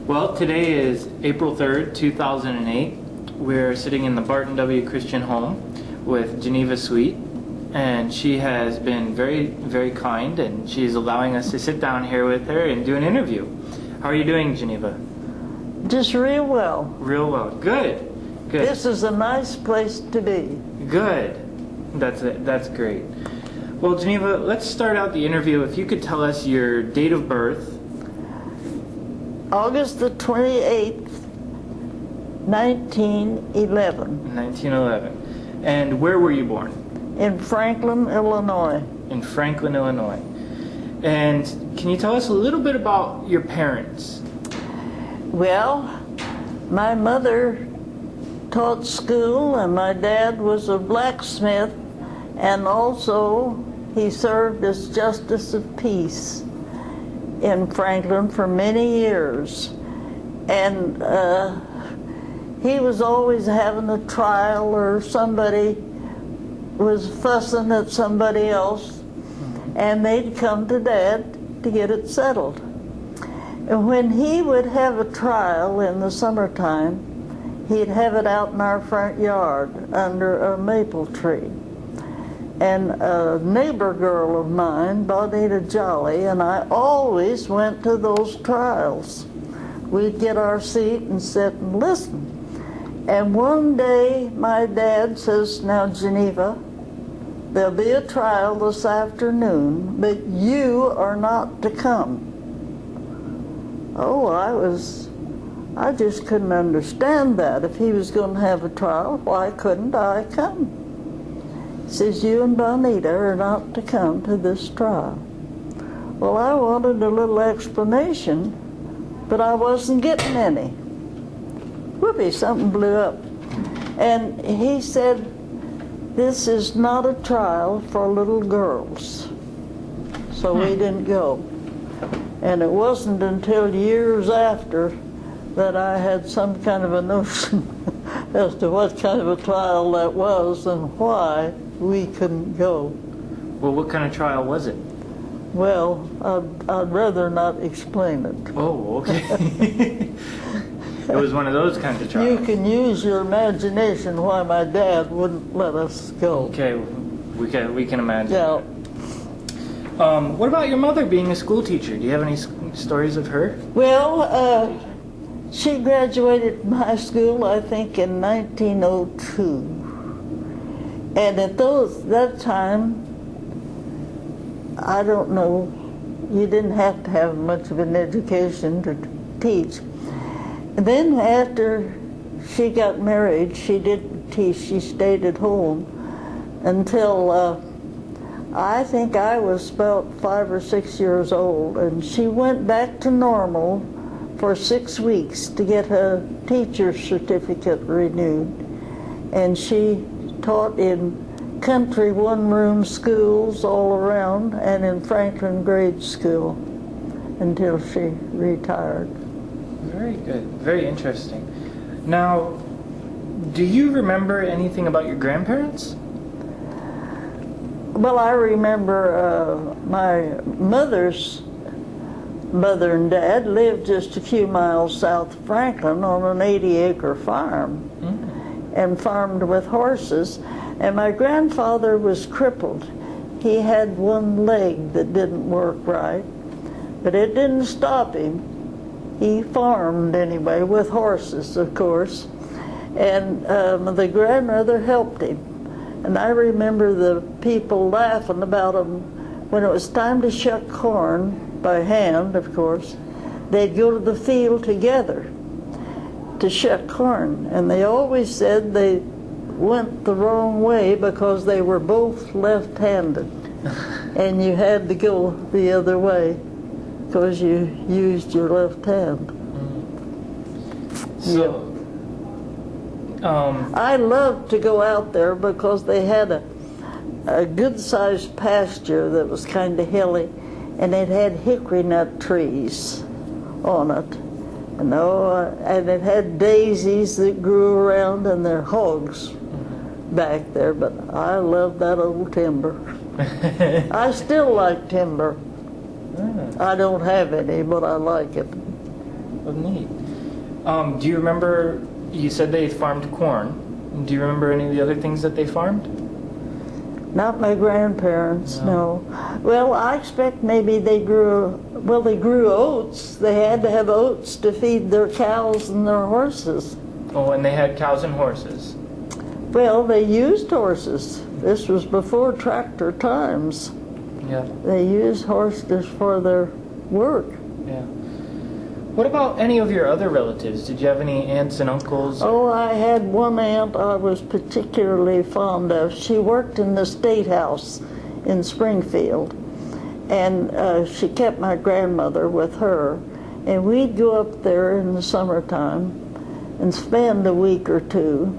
Well, today is April 3rd, 2008. We're sitting in the Barton W. Christian home with Geneva Sweet, and she has been very, very kind, and she's allowing us to sit down here with her and do an interview. How are you doing, Geneva? Just real well. Real well. Good. Good. This is a nice place to be. Good. That's great. Well, Geneva, let's start out the interview. If you could tell us your date of birth. August the 28th, 1911. 1911. And where were you born? In Franklin, Illinois. In Franklin, Illinois. And can you tell us a little bit about your parents? Well, my mother taught school, and my dad was a blacksmith, and also he served as Justice of Peace in Franklin for many years. And he was always having a trial, or somebody was fussing at somebody else, and they'd come to Dad to get it settled. And when he would have a trial in the summertime, he'd have it out in our front yard under a maple tree. And a neighbor girl of mine, Bonita Jolly, and I always went to those trials. We'd get our seat and sit and listen. And one day my dad says, "Now, Geneva, there'll be a trial this afternoon, but you are not to come." Oh, I just couldn't understand that. If he was going to have a trial, why couldn't I come? He says, "You and Bonita are not to come to this trial." Well, I wanted a little explanation, but I wasn't getting any. Whoopee, something blew up. And he said, "This is not a trial for little girls." So we didn't go. And it wasn't until years after that I had some kind of a notion as to what kind of a trial that was and why we couldn't go. Well, what kind of trial was it? Well, I'd rather not explain it. Oh, okay. It was one of those kinds of trials. You can use your imagination why my dad wouldn't let us go. Okay, we can imagine. Yeah. What about your mother being a school teacher? Do you have any stories of her? Well, she graduated from high school, I think, in 1902. And at that time, I don't know, you didn't have to have much of an education to teach. And then after she got married, she didn't teach, she stayed at home until I think I was about 5 or 6 years old, and she went back to normal for 6 weeks to get her teacher's certificate renewed. And she taught in country one-room schools all around and in Franklin grade school until she retired. Very good. Very interesting. Now, do you remember anything about your grandparents? Well, I remember my mother's mother and dad lived just a few miles south of Franklin on an 80-acre farm and farmed with horses. And my grandfather was crippled. He had one leg that didn't work right, but it didn't stop him. He farmed anyway with horses, of course, and the grandmother helped him. And I remember the people laughing about him when it was time to shuck corn, by hand, of course. They'd go to the field together to shuck corn, and they always said they went the wrong way because they were both left-handed, and you had to go the other way because you used your left hand. So, I loved to go out there because they had a good-sized pasture that was kind of hilly, and it had hickory nut trees on it. And it had daisies that grew around, and their hogs back there, but I love that old timber. I still like timber. I don't have any, but I like it. Well, neat. Do you remember, you said they farmed corn. Do you remember any of the other things that they farmed? Not my grandparents, no. Well, I expect maybe they grew oats. They had to have oats to feed their cows and their horses. Oh, and they had cows and horses. Well, they used horses. This was before tractor times. Yeah. They used horses for their work. Yeah. What about any of your other relatives? Did you have any aunts and uncles? Oh, I had one aunt I was particularly fond of. She worked in the State House in Springfield, and she kept my grandmother with her. And we'd go up there in the summertime and spend a week or two.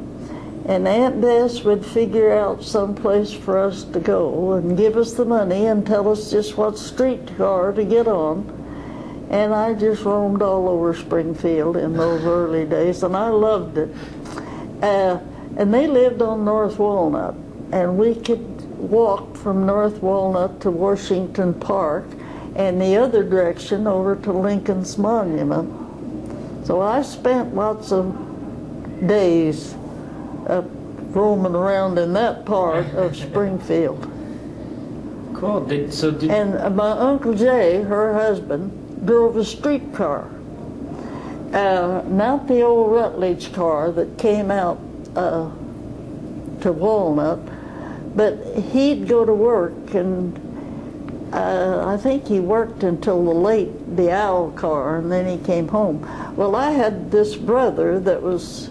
And Aunt Bess would figure out some place for us to go and give us the money and tell us just what streetcar to get on. And I just roamed all over Springfield in those early days, and I loved it. And they lived on North Walnut, and we could walk from North Walnut to Washington Park and the other direction over to Lincoln's Monument. So I spent lots of days roaming around in that part of Springfield. Cool. And my Uncle Jay, her husband, drove a streetcar. Not the old Rutledge car that came out to Walnut, but he'd go to work, and I think he worked until the owl car, and then he came home. Well, I had this brother that was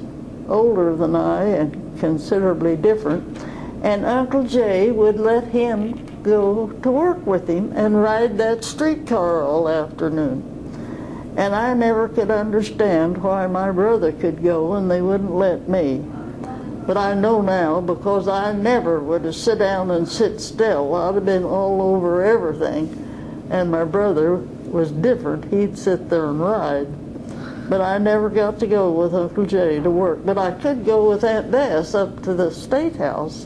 older than I and considerably different, and Uncle Jay would let him go to work with him and ride that streetcar all afternoon. And I never could understand why my brother could go and they wouldn't let me. But I know now, because I never would have sit down and sit still. I'd have been all over everything. And my brother was different. He'd sit there and ride. But I never got to go with Uncle Jay to work. But I could go with Aunt Bess up to the State House,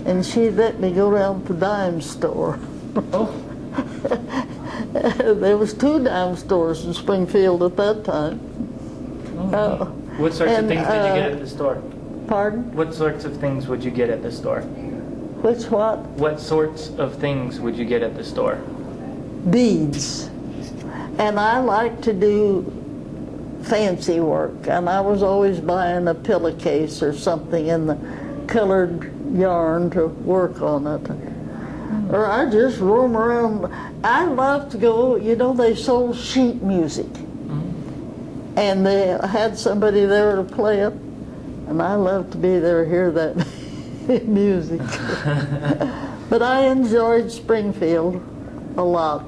and she'd let me go down to the dime store. Oh. There was 2 dime stores in Springfield at that time. What sorts of things did you get at the store? Pardon? What sorts of things would you get at the store? Which what? What sorts of things would you get at the store? Beads. And I like to do fancy work, and I was always buying a pillowcase or something in the colored yarn to work on it. Or I just roam around. I love to go, you know, they sold sheet music. And they had somebody there to play it, and I love to be there to hear that music. But I enjoyed Springfield a lot,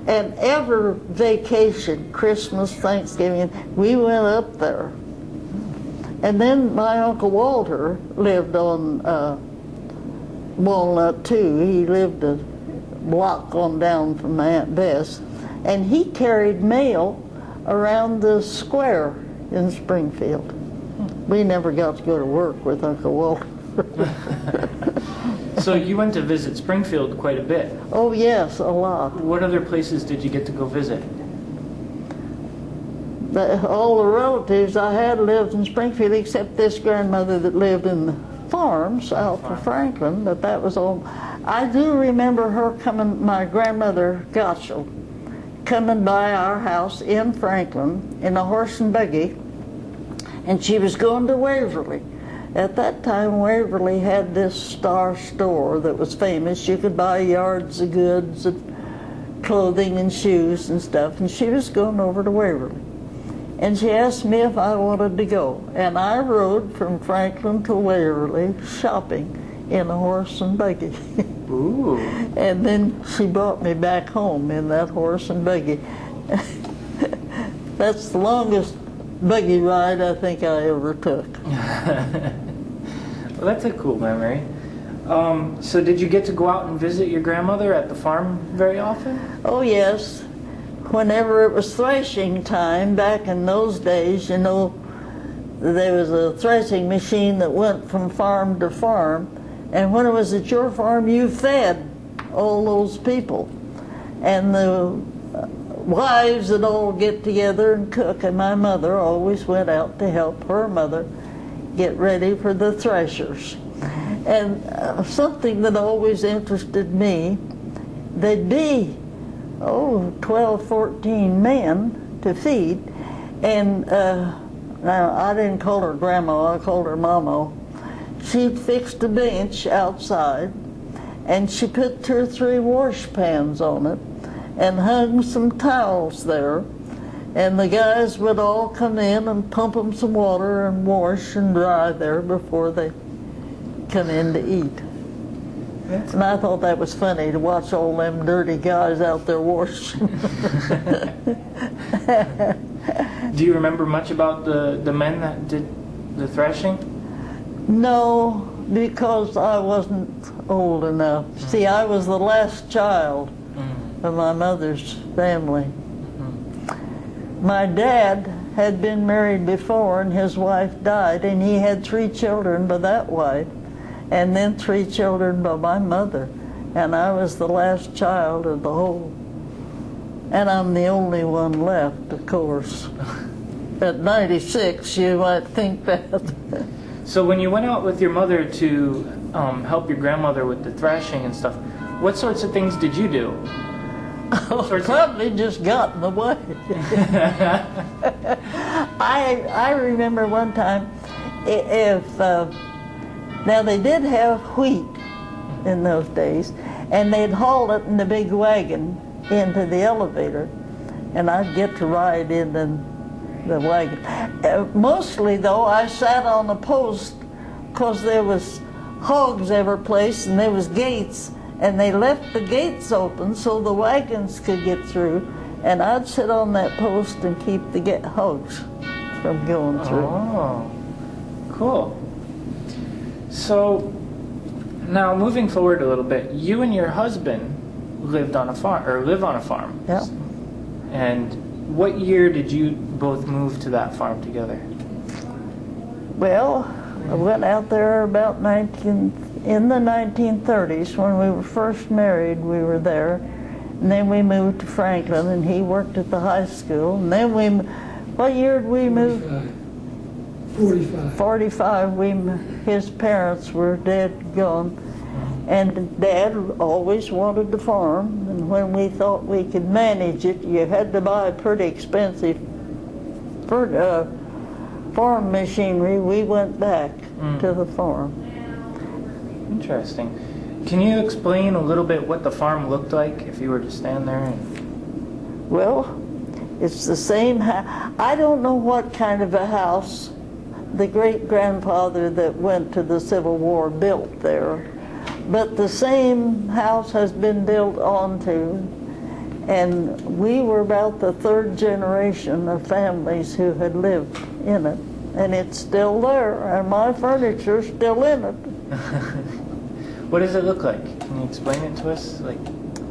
and every vacation, Christmas, Thanksgiving, we went up there. And then my Uncle Walter lived on Walnut too. He lived a block on down from my Aunt Bess, and he carried mail around the square in Springfield. We never got to go to work with Uncle Walter. So you went to visit Springfield quite a bit. Oh yes, a lot. What other places did you get to go visit? All the relatives I had lived in Springfield, except this grandmother that lived in the farm south of Franklin, but that was all. I do remember her coming, my grandmother Gottschall, coming by our house in Franklin in a horse and buggy, and she was going to Waverly. At that time, Waverly had this Star store that was famous. You could buy yards of goods and clothing and shoes and stuff, and she was going over to Waverly. And she asked me if I wanted to go. And I rode from Franklin to Waverly shopping in a horse and buggy. Ooh. And then she brought me back home in that horse and buggy. That's the longest buggy ride I think I ever took. Well, that's a cool memory. So did you get to go out and visit your grandmother at the farm very often? Oh yes. Whenever it was threshing time, back in those days, you know, there was a threshing machine that went from farm to farm, and when it was at your farm, you fed all those people. And wives would all get together and cook, and my mother always went out to help her mother get ready for the threshers. And something that always interested me, there'd be, 12, 14 men to feed, and now I didn't call her Grandma, I called her Mama. She'd fixed a bench outside, and she put 2 or 3 wash pans on it, and hung some towels there, and the guys would all come in and pump them some water and wash and dry there before they come in to eat. And I thought that was funny to watch all them dirty guys out there washing. Do you remember much about the men that did the threshing? No, because I wasn't old enough. See, I was the last child of my mother's family. My dad had been married before, and his wife died, and he had 3 children by that wife, and then 3 children by my mother, and I was the last child of the whole. And I'm the only one left, of course. At 96, you might think that. So when you went out with your mother to help your grandmother with the thrashing and stuff, what sorts of things did you do? Probably just got in the way. I remember one time, now they did have wheat in those days, and they'd haul it in the big wagon into the elevator, and I'd get to ride in the wagon. Mostly, though, I sat on the post because there was hogs every place, and there was gates, and they left the gates open so the wagons could get through, and I'd sit on that post and keep the hogs from going through. Oh, cool. So now moving forward a little bit, you and your husband lived on a farm, or live on a farm. Yeah. And what year did you both move to that farm together? Well, I went out there about in the 1930s. When we were first married, we were there. And then we moved to Franklin, and he worked at the high school. And then what year did we move? 45. 45. His parents were dead, gone. And Dad always wanted to farm. And when we thought we could manage it, you had to buy pretty expensive farm machinery. We went back to the farm. Interesting. Can you explain a little bit what the farm looked like if you were to stand there? Well, it's the same I don't know what kind of a house the great-grandfather that went to the Civil War built there, but the same house has been built onto, and we were about the 3rd generation of families who had lived in it, and it's still there, and my furniture's still in it. What does it look like? Can you explain it to us?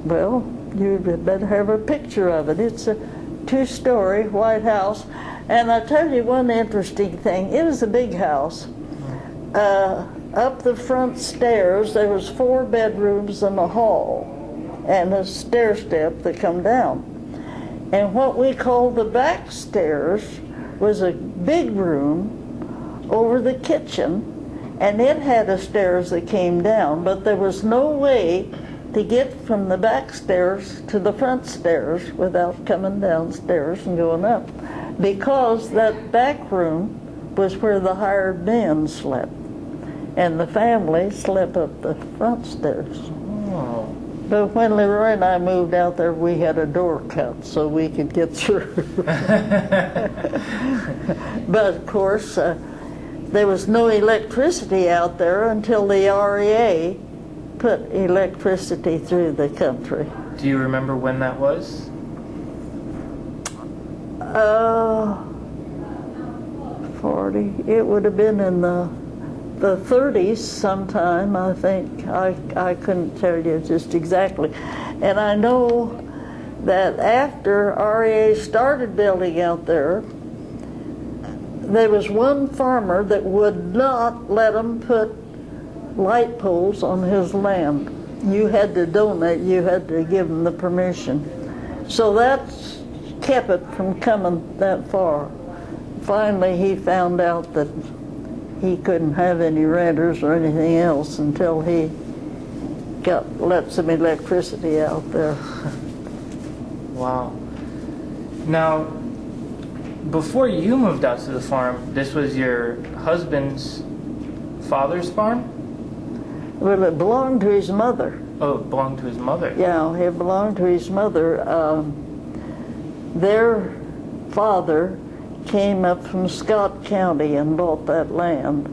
Well, you better have a picture of it. It's a 2-story white house, and I'll tell you one interesting thing. It was a big house. Up the front stairs, there was 4 bedrooms and a hall, and a stair step that come down. And what we called the back stairs was a big room over the kitchen, and it had a stairs that came down, but there was no way to get from the back stairs to the front stairs without coming downstairs and going up, because that back room was where the hired men slept, and the family slept up the front stairs. Oh. But when Leroy and I moved out there, we had a door cut so we could get through. But of course, there was no electricity out there until the REA put electricity through the country. Do you remember when that was? 40. It would have been in the 30s sometime, I think. I couldn't tell you just exactly. And I know that after REA started building out there, there was one farmer that would not let them put light poles on his land. You had to donate, you had to give him the permission. So that's kept it from coming that far. Finally, he found out that he couldn't have any renters or anything else until he let some electricity out there. Wow. Now, before you moved out to the farm, this was your husband's father's farm? Well, it belonged to his mother. Oh, it belonged to his mother. Yeah, it belonged to his mother. Their father came up from Scott County and bought that land.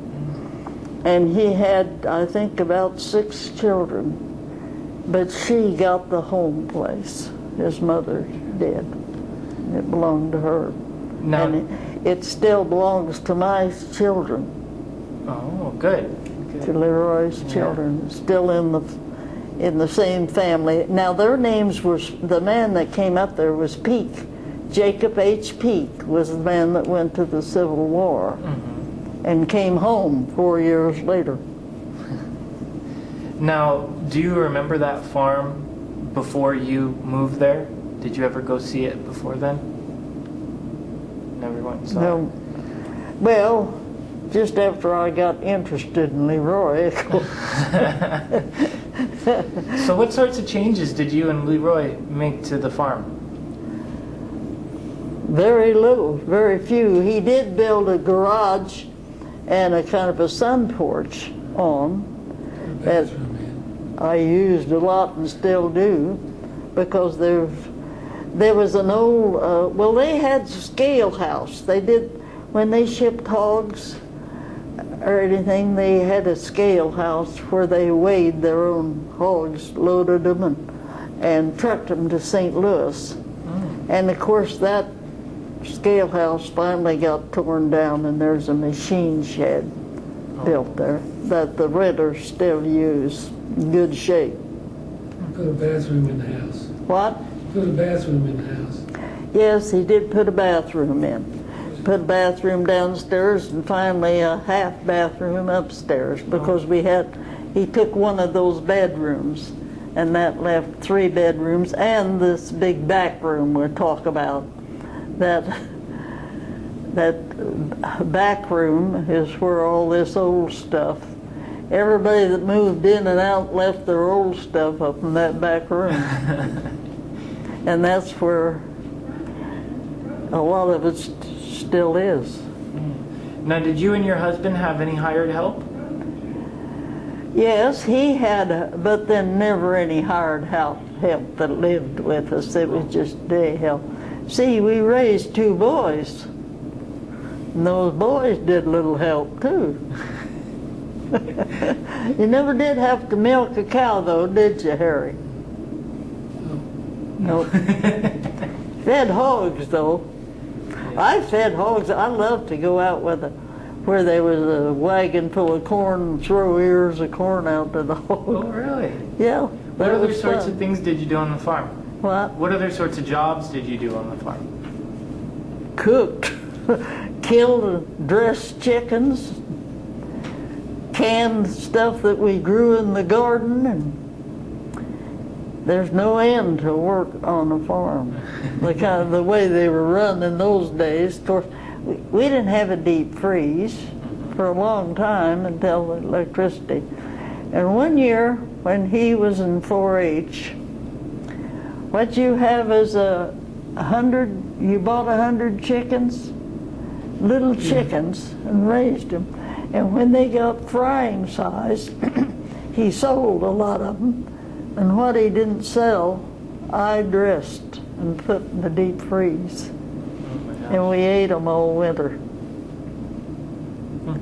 And he had, I think, about 6 children. But she got the home place. His mother did. It belonged to her. Now, and it still belongs to my children. Oh, good. To Leroy's children. Still in the same family. Now their names were, the man that came up there was Peak. Jacob H. Peak was the man that went to the Civil War and came home 4 years later. Now, do you remember that farm before you moved there? Did you ever go see it before then? Never went and saw No. Well, just after I got interested in Leroy. So what sorts of changes did you and Leroy make to the farm? Very little, very few. He did build a garage and a kind of a sun porch on that I used a lot and still do, because there was an old, well, they had a scale house. They did, when they shipped hogs or anything, they had a scale house where they weighed their own hogs, loaded them, and trucked them to St. Louis. And of course that scale house finally got torn down, and there's a machine shed built there that the renters still use, in good shape. Put a bathroom in the house. What? Put a bathroom in the house. Yes, he did put a bathroom in. Put a bathroom downstairs and finally a half bathroom upstairs, because he took one of those bedrooms and that left 3 bedrooms and this big back room we'll talk about. That back room is where all this old stuff, everybody that moved in and out left their old stuff up in that back room. And that's where a lot of it still is. Now, did you and your husband have any hired help? Yes, he had, but then never any hired help that lived with us. It was just day help. See, we raised 2 boys, and those boys did a little help too. You never did have to milk a cow though, did you, Harry? No. Fed hogs though. I fed hogs. I loved to go out where there was a wagon full of corn and throw ears of corn out to the hog. Oh, really? Yeah. What other sorts of things did you do on the farm? What? What other sorts of jobs did you do on the farm? Cooked, killed and dressed chickens, canned stuff that we grew in the garden, and there's no end to work on a farm. The way they were run in those days. Of course, we didn't have a deep freeze for a long time until the electricity. And one year when he was in 4-H, what you have is you bought 100 chickens, little chickens, and raised them. And when they got frying size, he sold a lot of them. And what he didn't sell, I dressed and put in the deep freeze. And we ate them all winter.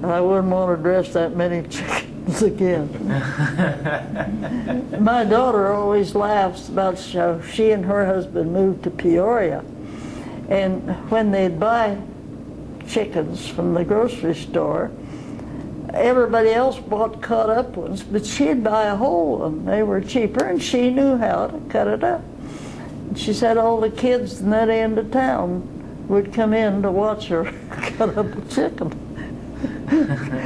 I wouldn't want to dress that many chickens again. My daughter always laughs about how she and her husband moved to Peoria. And when they'd buy chickens from the grocery store, everybody else bought cut up ones, but she'd buy a whole one. They were cheaper, and she knew how to cut it up. And she said all the kids in that end of town would come in to watch her cut up a chicken.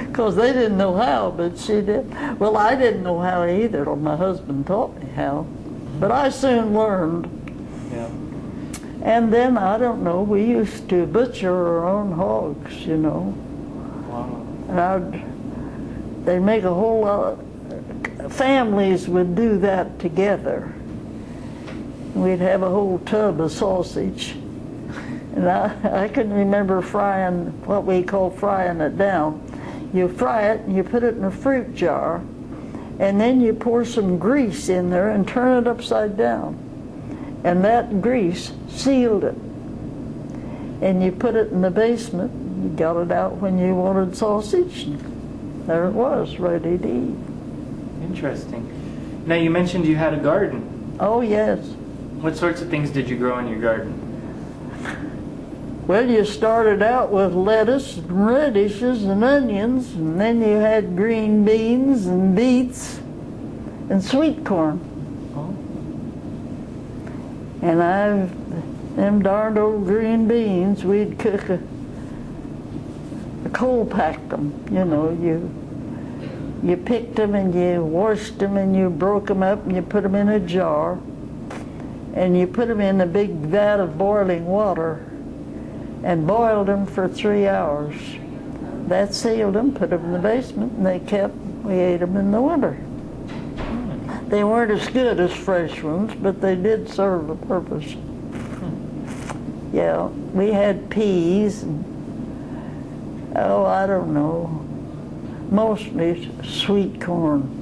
Because they didn't know how, but she did. Well, I didn't know how either. My husband taught me how. But I soon learned. Yeah. And then, I don't know, we used to butcher our own hogs, you know. Wow. And they'd make a whole lot of, families would do that together. We'd have a whole tub of sausage. And I can remember frying, what we call frying it down. You fry it and you put it in a fruit jar, and then you pour some grease in there and turn it upside down. And that grease sealed it. And you put it in the basement, you got it out when you wanted sausage, and there it was, ready to eat. Interesting. Now, you mentioned you had a garden. Oh, yes. What sorts of things did you grow in your garden? Well, you started out with lettuce and radishes and onions, and then you had green beans and beets and sweet corn. Oh. And them darned old green beans, we'd cook coal packed them. You know, you picked them and you washed them and you broke them up and you put them in a jar, and you put them in a big vat of boiling water and boiled them for 3 hours. That sealed them, put them in the basement, and we ate them in the winter. They weren't as good as fresh ones, but they did serve a purpose. Yeah, we had peas, and, oh, I don't know, mostly sweet corn.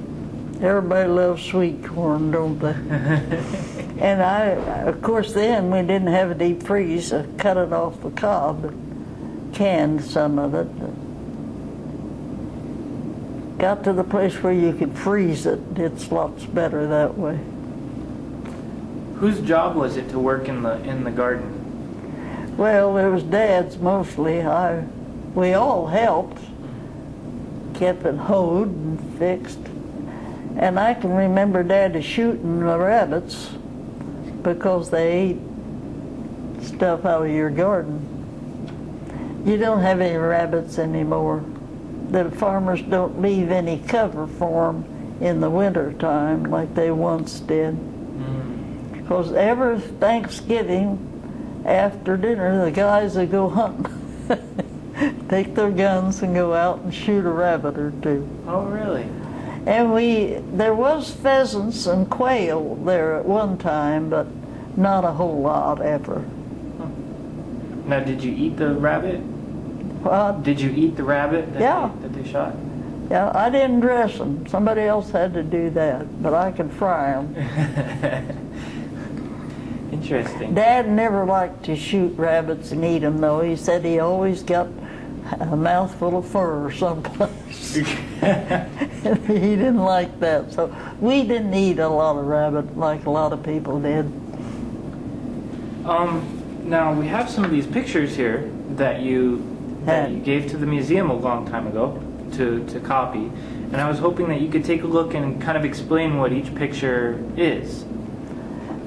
Everybody loves sweet corn, don't they? And of course, then we didn't have a deep freeze. I cut it off the cob and canned some of it. Got to the place where you could freeze it. It's lots better that way. Whose job was it to work in the garden? Well, it was Dad's mostly. We all helped, kept it hoed and fixed. And I can remember Dad shooting the rabbits because they ate stuff out of your garden. You don't have any rabbits anymore. The farmers don't leave any cover for them in the winter time like they once did. Because every Thanksgiving after dinner, the guys would go hunting. Take their guns and go out and shoot a rabbit or two. Oh, really? And there was pheasants and quail there at one time, but not a whole lot ever. Now, did you eat the rabbit? What? Did you eat the rabbit that they shot? Yeah, I didn't dress them. Somebody else had to do that, but I could fry them. Interesting. Dad never liked to shoot rabbits and eat them, though. He said he always got a mouthful of fur someplace. He didn't like that. So we didn't eat a lot of rabbit like a lot of people did. Now, we have some of these pictures here that you gave to the museum a long time ago to copy. And I was hoping that you could take a look and kind of explain what each picture is.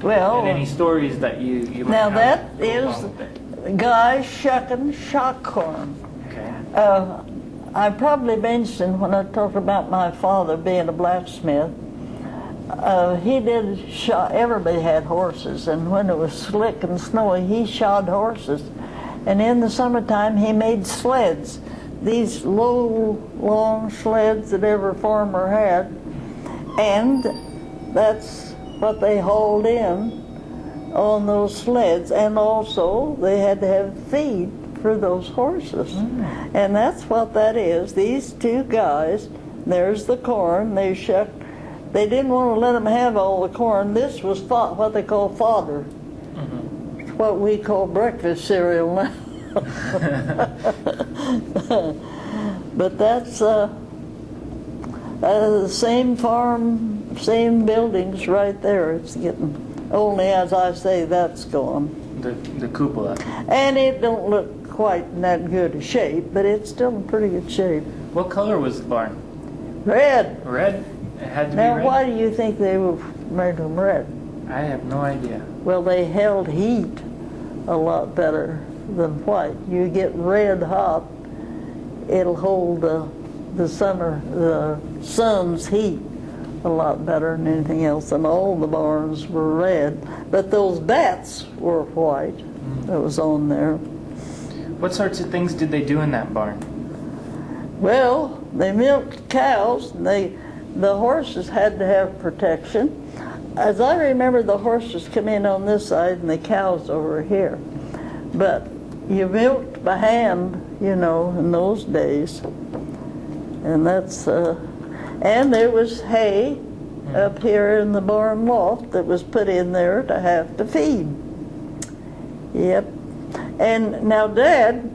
Well, and any stories that you might now have. That is guys shucking shock corn. Okay. I probably mentioned when I talked about my father being a blacksmith, everybody had horses, and when it was slick and snowy, he shod horses. And in the summertime, he made sleds, these low, long sleds that every farmer had, and that's what they hauled in on those sleds. And also, they had to have feed for those horses. And that's what that is. These two guys, there's the corn, they shucked. They didn't want to let them have all the corn. This was what they call fodder. It's what we call breakfast cereal now. But that's the same farm, same buildings right there. It's getting, only as I say, that's gone. The cupola. And it don't look quite in that good a shape, but it's still in pretty good shape. What color was the barn? Red. Red? It had to be Now, red? why do you think they made them red? I have no idea. Well, they held heat a lot better than white. You get red hot, it'll hold the sun's heat a lot better than anything else, and all the barns were red. But those bats were white that was on there. What sorts of things did they do in that barn? Well, they milked cows, and the horses had to have protection. As I remember, the horses come in on this side and the cows over here. But you milked by hand, you know, in those days. And that's, and there was hay up here in the barn loft that was put in there to have to feed. Yep. And now Dad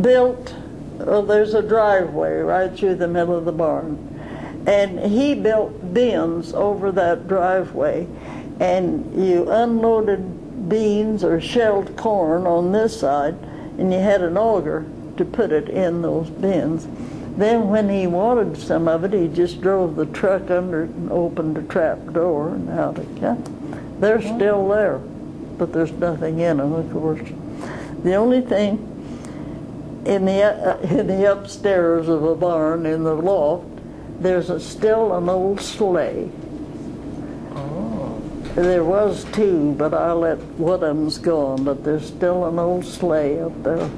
built, well, there's a driveway right through the middle of the barn. And he built bins over that driveway, and you unloaded beans or shelled corn on this side, and you had an auger to put it in those bins. Then when he wanted some of it, he just drove the truck under it and opened the trap door, and out it came. They're still there, but there's nothing in them, of course. The only thing in the upstairs of a barn in the loft, there's still an old sleigh. Oh. There was two, but I let one of them's gone, but there's still an old sleigh up there.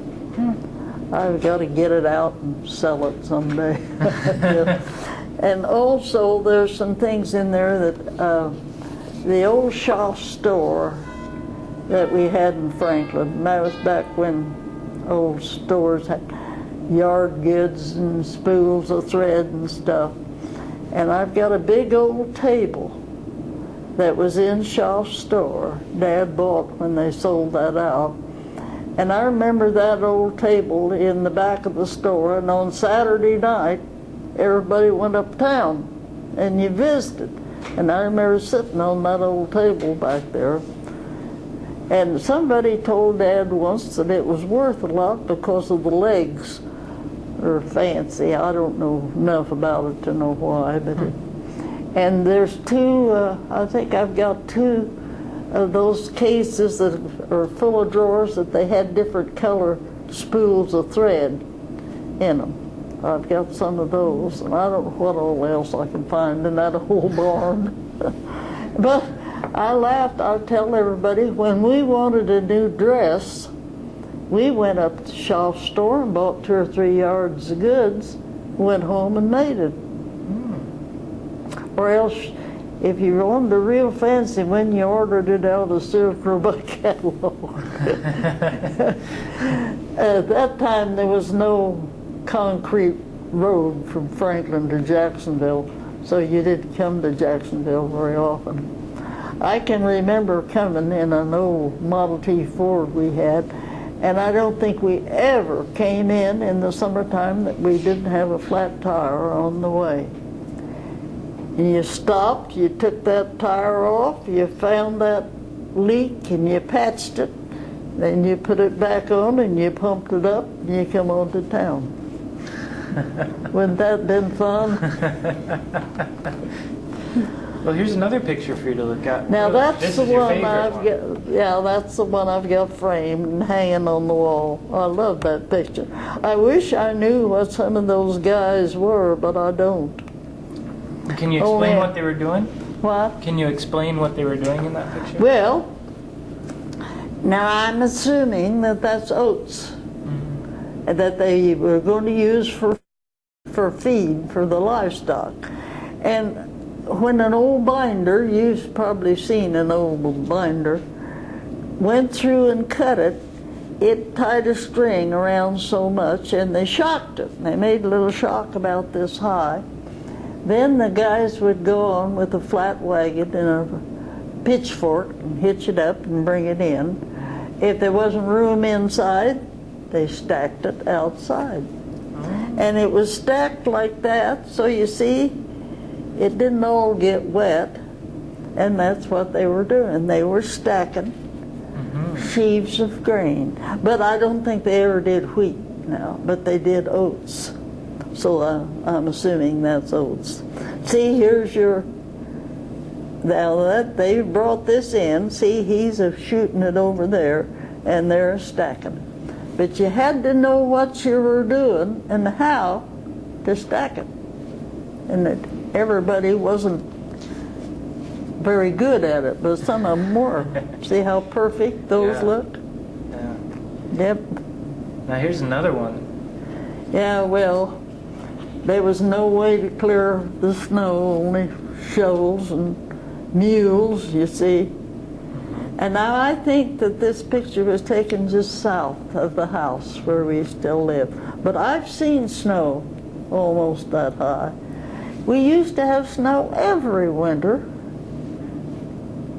I've got to get it out and sell it someday. And also there's some things in there that the old shop store that we had in Franklin, and that was back when old stores had yard goods and spools of thread and stuff. And I've got a big old table that was in Shaw's store. Dad bought when they sold that out. And I remember that old table in the back of the store, and on Saturday night everybody went uptown and you visited. And I remember sitting on that old table back there. And somebody told Dad once that it was worth a lot because of the legs. Or fancy. I don't know enough about it to know why, but and there's two, I think I've got two of those cases that are full of drawers that they had different color spools of thread in them. I've got some of those, and I don't know what all else I can find in that whole barn. But I laughed. I tell everybody, when we wanted a new dress, we went up to Shaw's store and bought 2 or 3 yards of goods, went home and made it. Or else, if you wanted a real fancy one, you ordered it out of Silk Roebuck catalog. At that time, there was no concrete road from Franklin to Jacksonville, so you didn't come to Jacksonville very often. I can remember coming in an old Model T Ford we had, and I don't think we ever came in the summertime that we didn't have a flat tire on the way. And you stopped, you took that tire off, you found that leak and you patched it, then you put it back on and you pumped it up and you come on to town. Wouldn't that have been fun? Well, here's another picture for you to look at. Now that's the one I've one. got. Yeah, that's the one I've got framed and hanging on the wall. I love that picture. I wish I knew what some of those guys were, but I don't. Can you explain what they were doing? What? Can you explain what they were doing in that picture? Well, now I'm assuming that that's oats that they were going to use for feed for the livestock. And when an old binder, you've probably seen an old binder, went through and cut it, it tied a string around so much and they shocked it. They made a little shock about this high. Then the guys would go on with a flat wagon and a pitchfork and hitch it up and bring it in. If there wasn't room inside, they stacked it outside. And it was stacked like that, so you see, it didn't all get wet, and that's what they were doing. They were stacking sheaves of grain. But I don't think they ever did wheat now, but they did oats. So I'm assuming that's oats. See, here's your, now that they brought this in, see, he's shooting it over there, and they're stacking. But you had to know what you were doing and how to stack it. And everybody wasn't very good at it, but some of them were. See how perfect those look? Yeah. Yep. Now here's another one. Yeah, well, there was no way to clear the snow, only shovels and mules, you see. And now I think that this picture was taken just south of the house where we still live. But I've seen snow almost that high. We used to have snow every winter.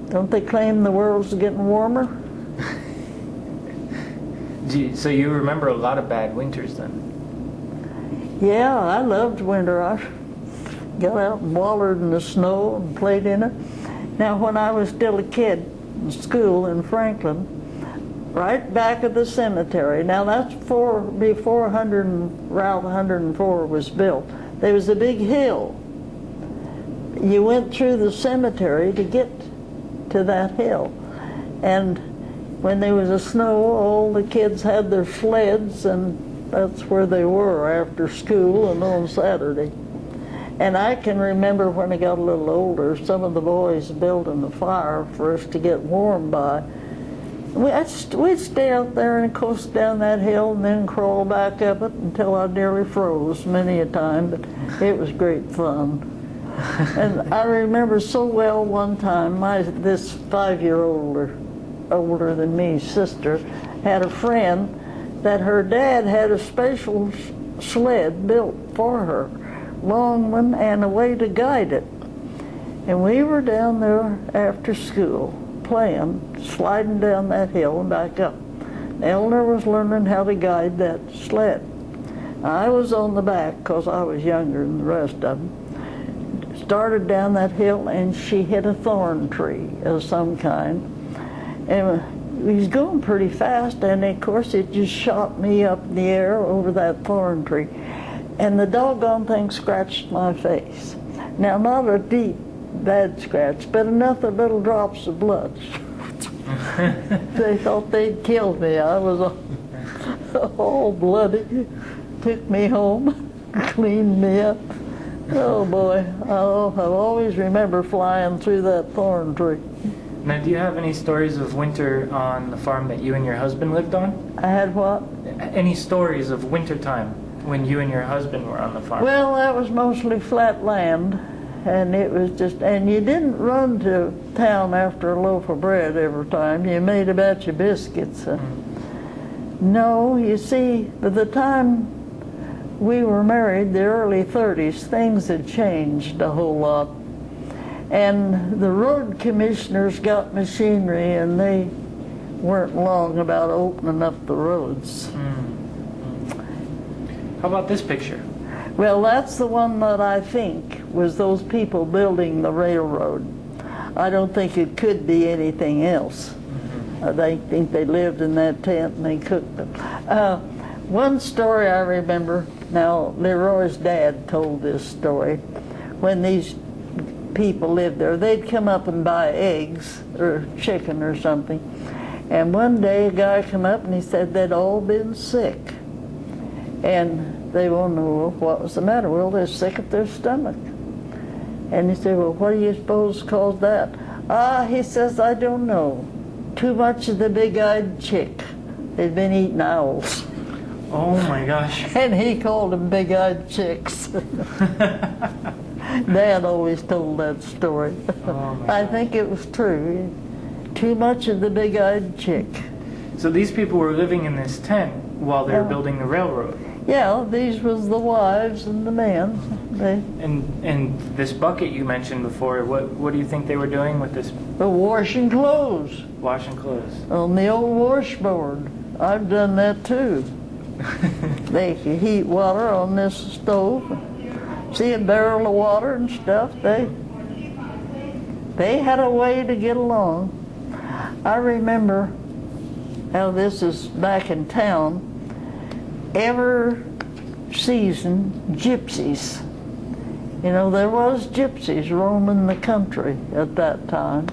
Don't they claim the world's getting warmer? So you remember a lot of bad winters then? Yeah, I loved winter. I got out and wallowed in the snow and played in it. Now, when I was still a kid in school in Franklin, right back of the cemetery, now that's before Route 104 was built, there was a big hill. You went through the cemetery to get to that hill. And when there was a snow, all the kids had their sleds, and that's where they were after school and on Saturday. And I can remember when I got a little older, some of the boys building a fire for us to get warm by. We'd stay out there and coast down that hill and then crawl back up it until I nearly froze many a time, but it was great fun. And I remember so well one time, this 5-year-old older than me sister had a friend that her dad had a special sled built for her, long one, and a way to guide it. And we were down there after school playing, sliding down that hill and back up. Eleanor was learning how to guide that sled. I was on the back because I was younger than the rest of them. Started down that hill and she hit a thorn tree of some kind. And we was going pretty fast, and of course it just shot me up in the air over that thorn tree. And the doggone thing scratched my face. Now, not a deep, bad scratch, but enough of little drops of blood. They thought they'd killed me. I was all bloody. Took me home, cleaned me up. Oh boy, I've always remember flying through that thorn tree. Now, do you have any stories of winter on the farm that you and your husband lived on? I had what? Any stories of winter time when you and your husband were on the farm? Well, that was mostly flat land, and it was just, and you didn't run to town after a loaf of bread every time. You made a batch of biscuits. No, you see, by the time we were married, the early 30s, things had changed a whole lot. And the road commissioners got machinery, and they weren't long about opening up the roads. How about this picture? Well, that's the one that I think was those people building the railroad. I don't think it could be anything else. I think they lived in that tent and they cooked them. One story I remember, now Leroy's dad told this story, when these people lived there, they'd come up and buy eggs or chicken or something, and one day a guy come up and he said they'd all been sick, and they wanted to know, well, what was the matter? Well, they're sick at their stomach. And he said, well, what do you suppose caused that? He says, I don't know. Too much of the big-eyed chick. They'd been eating owls. Oh my gosh. And he called them big-eyed chicks. Dad always told that story. I think it was true. Too much of the big-eyed chick. So these people were living in this tent while they were building the railroad? Yeah, these was the wives and the men. And this bucket you mentioned before, what do you think they were doing with this? Washing clothes. Washing clothes. On the old washboard. I've done that too. They could heat water on this stove. See a barrel of water and stuff. They had a way to get along. I remember how this is back in town. Every season, gypsies. You know, there was gypsies roaming the country at that time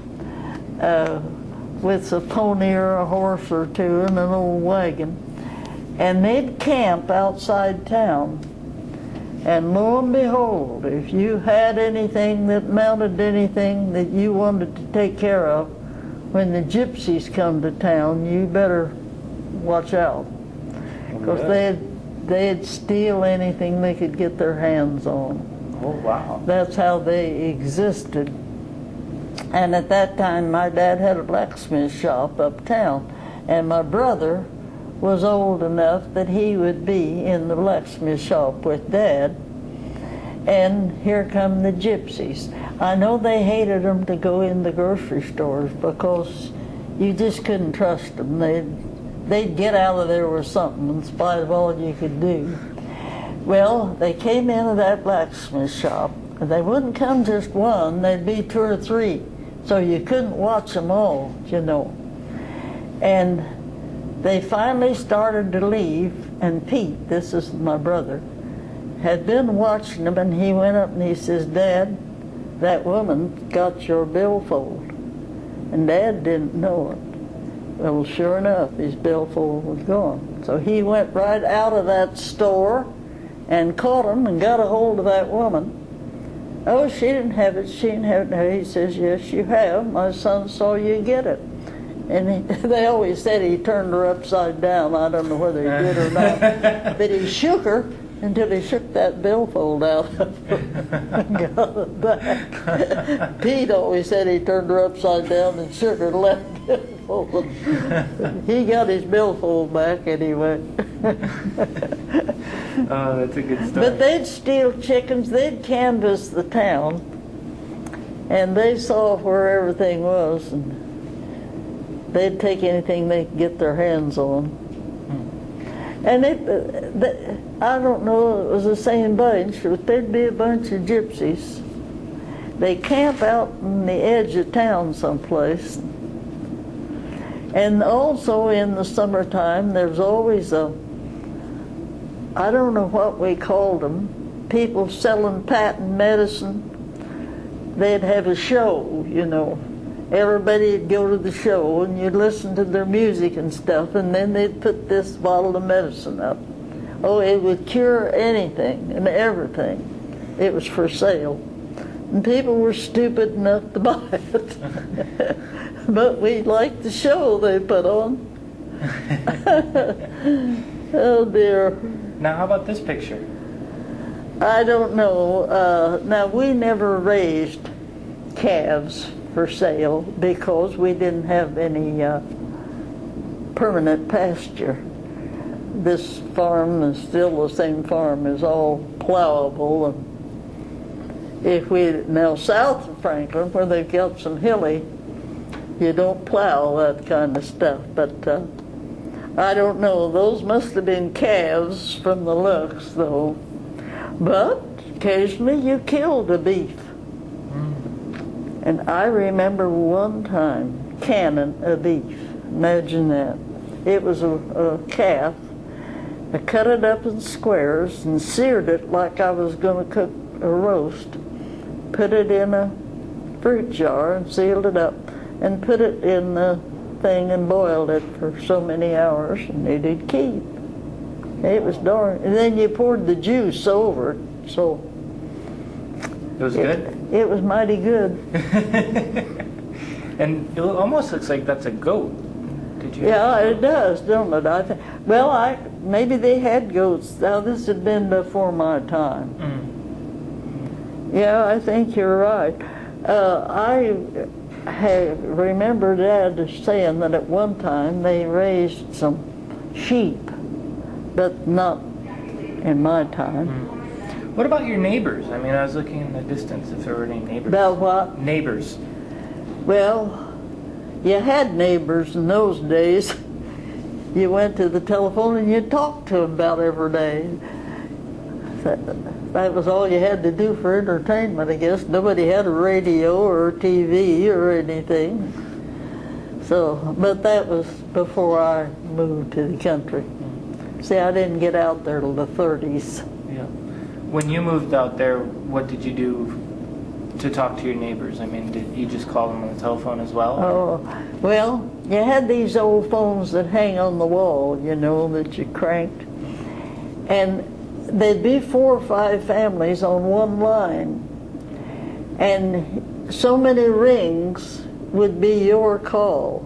with a pony or a horse or two and an old wagon. And they'd camp outside town. And lo and behold, if you had anything that mounted anything that you wanted to take care of, when the gypsies come to town, you better watch out. Because they'd steal anything they could get their hands on. Oh, wow. That's how they existed. And at that time, my dad had a blacksmith shop uptown, and my brother was old enough that he would be in the blacksmith shop with Dad. And here come the gypsies. I know they hated them to go in the grocery stores because you just couldn't trust them. They'd get out of there with something in spite of all you could do. Well, they came into that blacksmith shop, and they wouldn't come just one, they'd be 2 or 3. So you couldn't watch them all, you know. And they finally started to leave, and Pete, this is my brother, had been watching them, and he went up and he says, "Dad, that woman got your billfold." And Dad didn't know it. Well, sure enough, his billfold was gone. So he went right out of that store and caught him and got a hold of that woman. "Oh, she didn't have it, she didn't have it." No, he says, "Yes, you have. My son saw you get it." And they always said he turned her upside down. I don't know whether he did or not. But he shook her until he shook that billfold out of her and got it back. Pete always said he turned her upside down and shook her left billfold. He got his billfold back anyway. Oh, that's a good story. But they'd steal chickens, they'd canvass the town, and they saw where everything was, and they'd take anything they could get their hands on. And I don't know if it was the same bunch, but there'd be a bunch of gypsies. They camp out on the edge of town someplace. And also in the summertime, there's always I don't know what we called them, people selling patent medicine. They'd have a show, you know. Everybody'd go to the show and you'd listen to their music and stuff, and then they'd put this bottle of medicine up. Oh, it would cure anything and everything. It was for sale. And people were stupid enough to buy it. But we liked the show they put on. Oh dear. Now, how about this picture? I don't know. Now, we never raised calves for sale because we didn't have any permanent pasture. This farm is still the same farm, is all plowable. And if now south of Franklin, where they've got some hilly, you don't plow that kind of stuff. But I don't know. Those must have been calves from the looks, though. But occasionally you killed a beef. And I remember one time canning a beef. Imagine that. It was a calf. I cut it up in squares and seared it like I was going to cook a roast. Put it in a fruit jar and sealed it up and put it in the thing and boiled it for so many hours, and it did keep. It was darn. And then you poured the juice over it, so it was good? It was mighty good. And it almost looks like that's a goat. Did you? Yeah, it does, don't it? Well, maybe they had goats. Now, this had been before my time. Yeah, I think you're right. I remember Dad saying that at one time they raised some sheep, but not in my time. What about your neighbors? I mean, I was looking in the distance if there were any neighbors. About what? Neighbors. Well, you had neighbors in those days. You went to the telephone and you talked to them about every day. That was all you had to do for entertainment, I guess. Nobody had a radio or TV or anything. So, but that was before I moved to the country. See, I didn't get out there till the 30s. Yeah. When you moved out there, what did you do to talk to your neighbors? I mean, did you just call them on the telephone as well? Oh, well, you had these old phones that hang on the wall, you know, that you cranked. And there'd be 4 or 5 families on one line, and so many rings would be your call.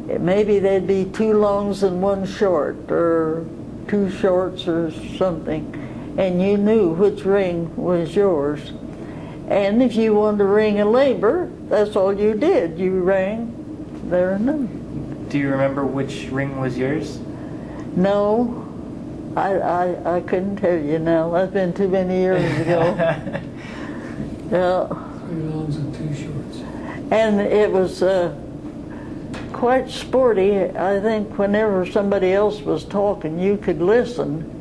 Maybe there'd be 2 longs and 1 short, or 2 shorts or something, and you knew which ring was yours. And if you wanted to ring a labor, that's all you did. You rang there and then. Do you remember which ring was yours? No, I couldn't tell you now. That's been too many years ago. Yeah. 3 longs and 2 shorts. And it was quite sporty. I think whenever somebody else was talking, you could listen.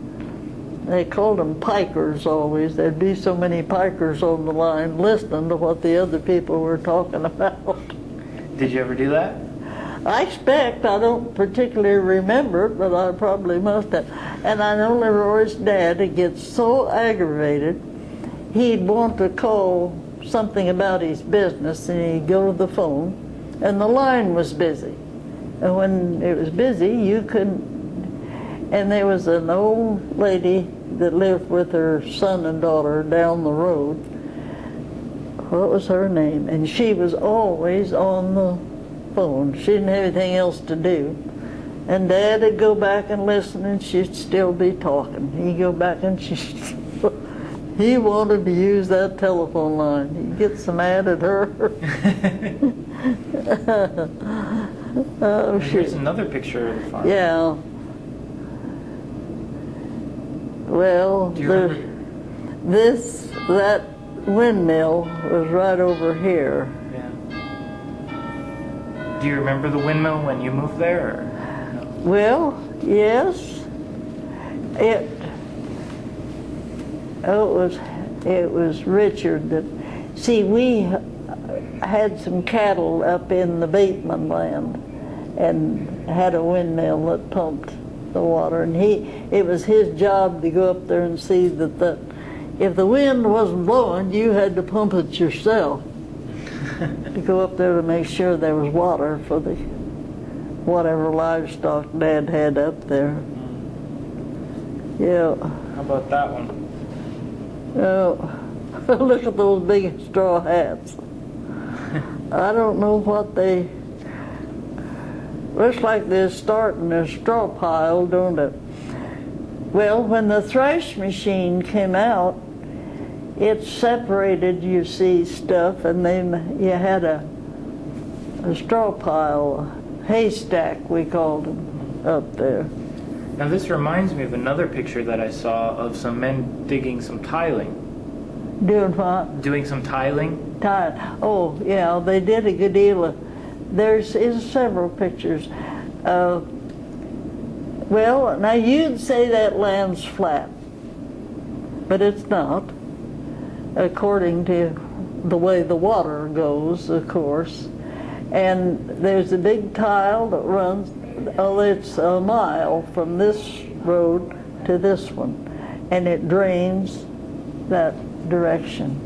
They called them pikers always. There'd be so many pikers on the line listening to what the other people were talking about. Did you ever do that? I expect, I don't particularly remember it, but I probably must have. And I know Leroy's dad would get so aggravated, he'd want to call something about his business, and he'd go to the phone, and the line was busy. And when it was busy, you couldn't. And there was an old lady that lived with her son and daughter down the road. What was her name? And she was always on the phone. She didn't have anything else to do. And Dad would go back and listen, and she'd still be talking. He'd go back and he wanted to use that telephone line. He'd get so mad at her. Oh, here's another picture of the farm. Yeah. Well, that windmill was right over here. Yeah. Do you remember the windmill when you moved there? Or no? Well, yes. It was Richard that. See, we had some cattle up in the Bateman land, and had a windmill that pumped the water, and it was his job to go up there and see that if the wind wasn't blowing, you had to pump it yourself. To go up there to make sure there was water for the whatever livestock Dad had up there. Yeah. How about that one? Oh, look at those big straw hats. I don't know what they. Looks like they're starting a straw pile, don't it? Well, when the thrash machine came out, it separated, you see, stuff, and then you had a straw pile, a haystack, we called them, up there. Now this reminds me of another picture that I saw of some men digging some tiling. Doing what? Doing some tiling? Oh, yeah, they did a good deal of. There's several pictures. Well, now you'd say that land's flat, but it's not, according to the way the water goes, of course. And there's a big tile that runs, it's a mile from this road to this one, and it drains that direction.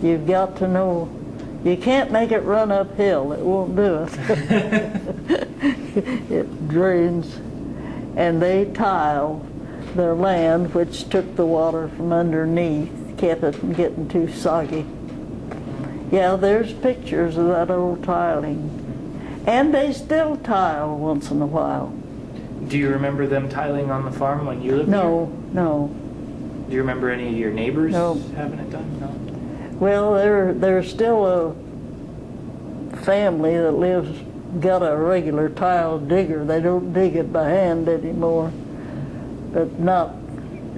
You've got to know. You can't make it run uphill. It won't do it. It drains. And they tile their land, which took the water from underneath, kept it from getting too soggy. Yeah, there's pictures of that old tiling. And they still tile once in a while. Do you remember them tiling on the farm when you lived No, no. there? Do you remember any of your neighbors having it done? No. Well, there's still a family that got a regular tile digger. They don't dig it by hand anymore, but not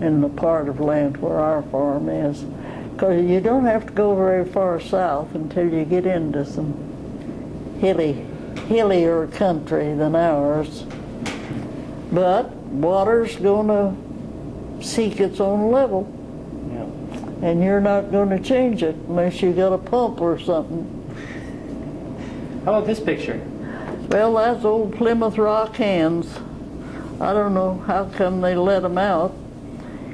in the part of land where our farm is. Because you don't have to go very far south until you get into some hillier country than ours. But water's going to seek its own level. And you're not going to change it unless you got a pump or something. How about this picture? Well, that's old Plymouth Rock hens. I don't know how come they let them out,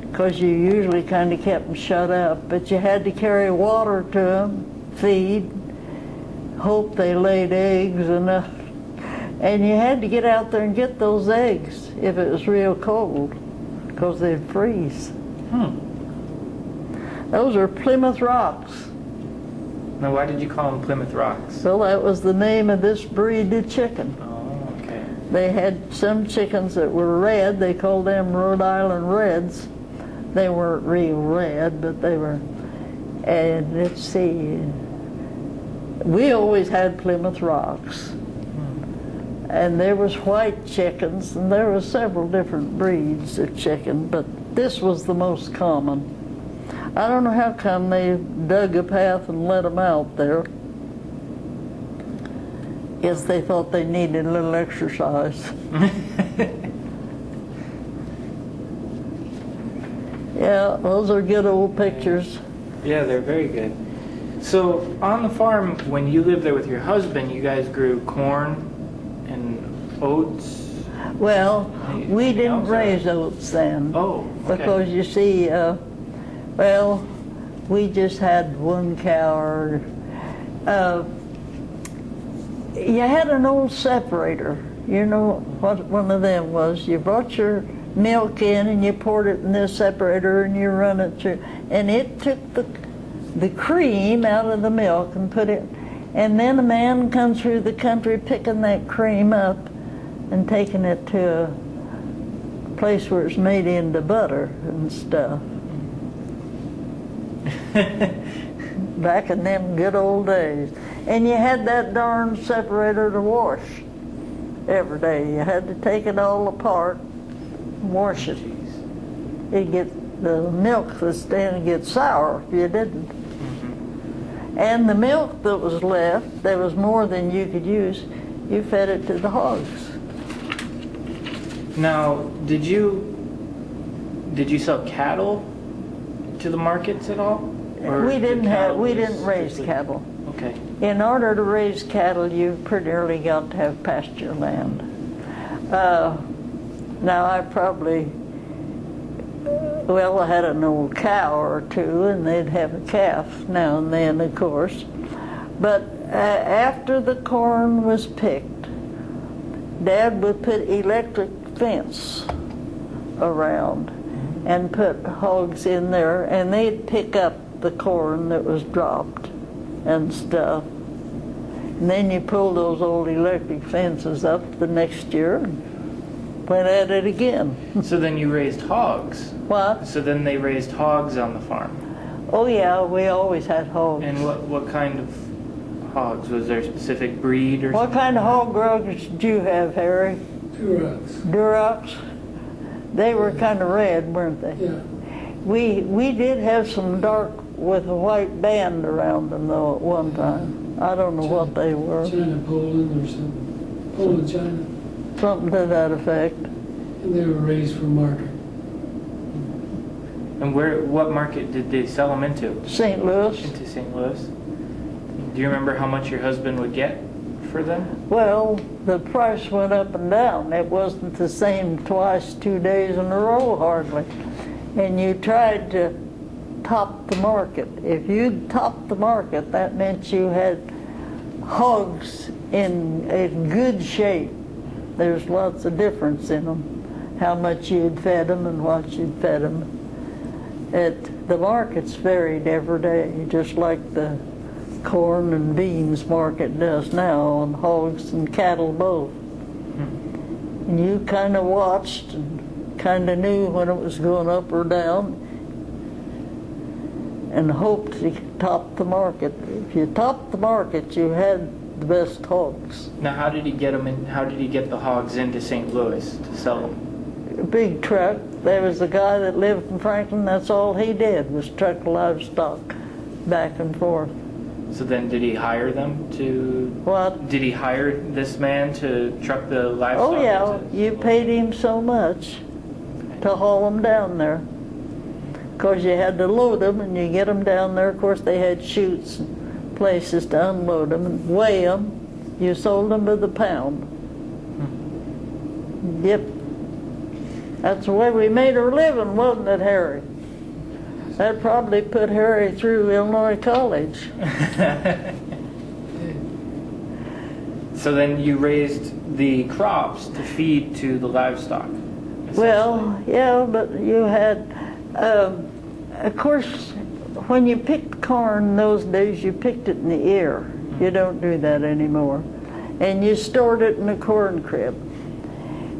because you usually kind of kept them shut up. But you had to carry water to them, feed, hope they laid eggs enough. And you had to get out there and get those eggs if it was real cold, because they'd freeze. Those are Plymouth Rocks. Now, why did you call them Plymouth Rocks? So that was the name of this breed of chicken. Oh, okay. They had some chickens that were red. They called them Rhode Island Reds. They weren't real red, but they were. And let's see, we always had Plymouth Rocks. And there was white chickens, and there were several different breeds of chicken, but this was the most common. I don't know how come they dug a path and let them out there. Guess they thought they needed a little exercise. Yeah, those are good old pictures. Yeah, they're very good. So on the farm, when you lived there with your husband, you guys grew corn and oats? Well, we Anything didn't else, raise oats then. Oh, okay. Because you see, well, we just had one cow. You had an old separator. You know what one of them was? You brought your milk in and you poured it in this separator and you run it through. And it took the cream out of the milk and put it, and then a man comes through the country picking that cream up and taking it to a place where it's made into butter and stuff. Back in them good old days. And you had that darn separator to wash every day. You had to take it all apart and wash it. It'd get, the milk was then get sour if you didn't. And the milk that was left, there was more than you could use, you fed it to the hogs. Now, did you sell cattle to the markets at all? Or We didn't was raise strictly- cattle. Okay. In order to raise cattle, you've pretty early got to have pasture land. Now I probably, well, I had an old cow or two, and they'd have a calf now and then, of course. But after the corn was picked, Dad would put electric fence around and put hogs in there, and they'd pick up the corn that was dropped and stuff. And then you pull those old electric fences up the next year and went at it again. So then you raised hogs. What? So then they raised hogs on the farm. Oh yeah, we always had hogs. And what kind of hogs? Was there a specific breed or What something? kind of hog rugs did you have, Harry? Durex. Durocs? They were kind of red, weren't they? Yeah. We did have some dark with a white band around them though at one time. I don't know what they were. China, Poland, or something. Poland, China. Something to that effect. And they were raised for market. And what market did they sell them into? St. Louis. Into St. Louis. Do you remember how much your husband would get for them? Well, the price went up and down. It wasn't the same twice, 2 days in a row hardly. And you tried to top the market. If you topped the market, that meant you had hogs in good shape. There's lots of difference in them, how much you'd fed them and what you'd fed them. The markets varied every day, just like the corn and beans market does now on hogs and cattle both. And you kind of watched and kind of knew when it was going up or down and hoped to top the market. If you topped the market, you had the best hogs. Now, how did he get them in? How did he get the hogs into St. Louis to sell them? A big truck. There was a guy that lived in Franklin. That's all he did was truck livestock back and forth. So then, did he hire them to? What? Did he hire this man to truck the livestock? Oh yeah, into- you paid him so much to haul them down there. Of course, you had to load them, and you get them down there. Of course, they had chutes and places to unload them and weigh them. You sold them by the pound. Yep. That's the way we made our living, wasn't it, Harry? That probably put Harry through Illinois College. So then you raised the crops to feed to the livestock. Well, yeah, but you had Of course, when you picked corn those days, you picked it in the ear. You don't do that anymore. And you stored it in a corn crib.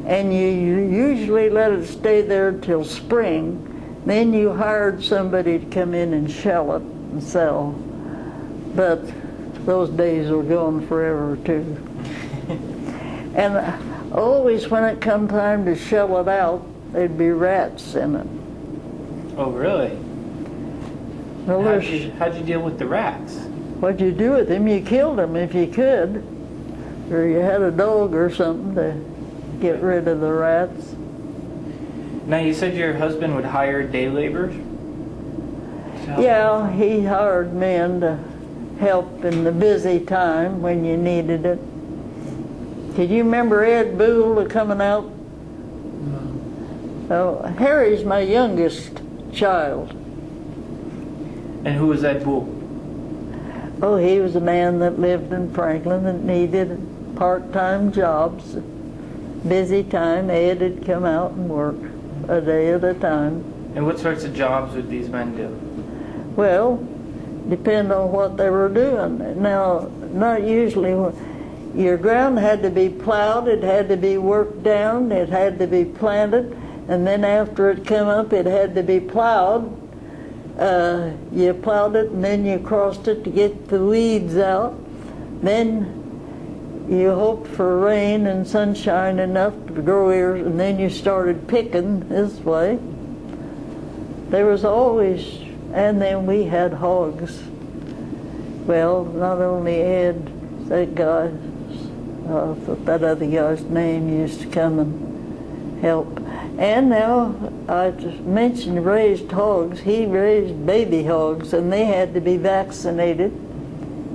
And you usually let it stay there till spring. Then you hired somebody to come in and shell it and sell. But those days are gone forever too. And always when it come time to shell it out, there'd be rats in it. Oh, really? Well, how'd you deal with the rats? what'd you do with them? You killed them if you could. Or you had a dog or something to get rid of the rats. Now, you said your husband would hire day laborers? Yeah, he hired men to help in the busy time when you needed it. Did you remember Ed Boole coming out? No. Oh, Harry's my youngest child. And who was Ed Boole? Oh, he was a man that lived in Franklin that needed part-time jobs. Busy time, Ed would come out and work a day at a time. And what sorts of jobs would these men do? Well, depend on what they were doing. Now, not usually. Your ground had to be plowed, it had to be worked down, it had to be planted, and then after it came up, it had to be plowed. You plowed it, and then you crossed it to get the weeds out. Then you hoped for rain and sunshine enough to grow ears, and then you started picking this way. There was always, and then we had hogs. Well, not only Ed, that guy, that other guy's name used to come and help. And now, I just mentioned raised hogs. He raised baby hogs, and they had to be vaccinated.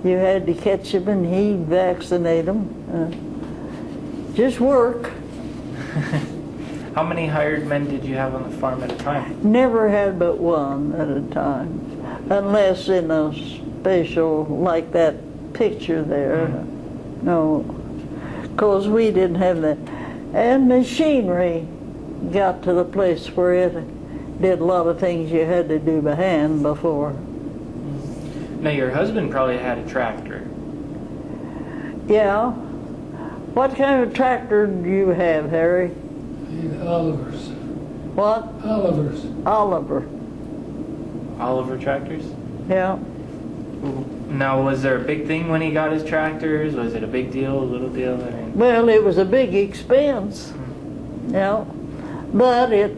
You had to catch them, and he'd vaccinate them. Just work. How many hired men did you have on the farm at a time? Never had but one at a time, unless in a special, like that picture there. No, because we didn't have that. And machinery got to the place where it did a lot of things you had to do by hand before. Now, your husband probably had a tractor. Yeah. What kind of tractor do you have, Harry? Oliver's. What? Oliver's. Oliver. Oliver tractors? Yeah. Now, was there a big thing when he got his tractors? Was it a big deal, a little deal? I mean, Well, it was a big expense. Yeah. But it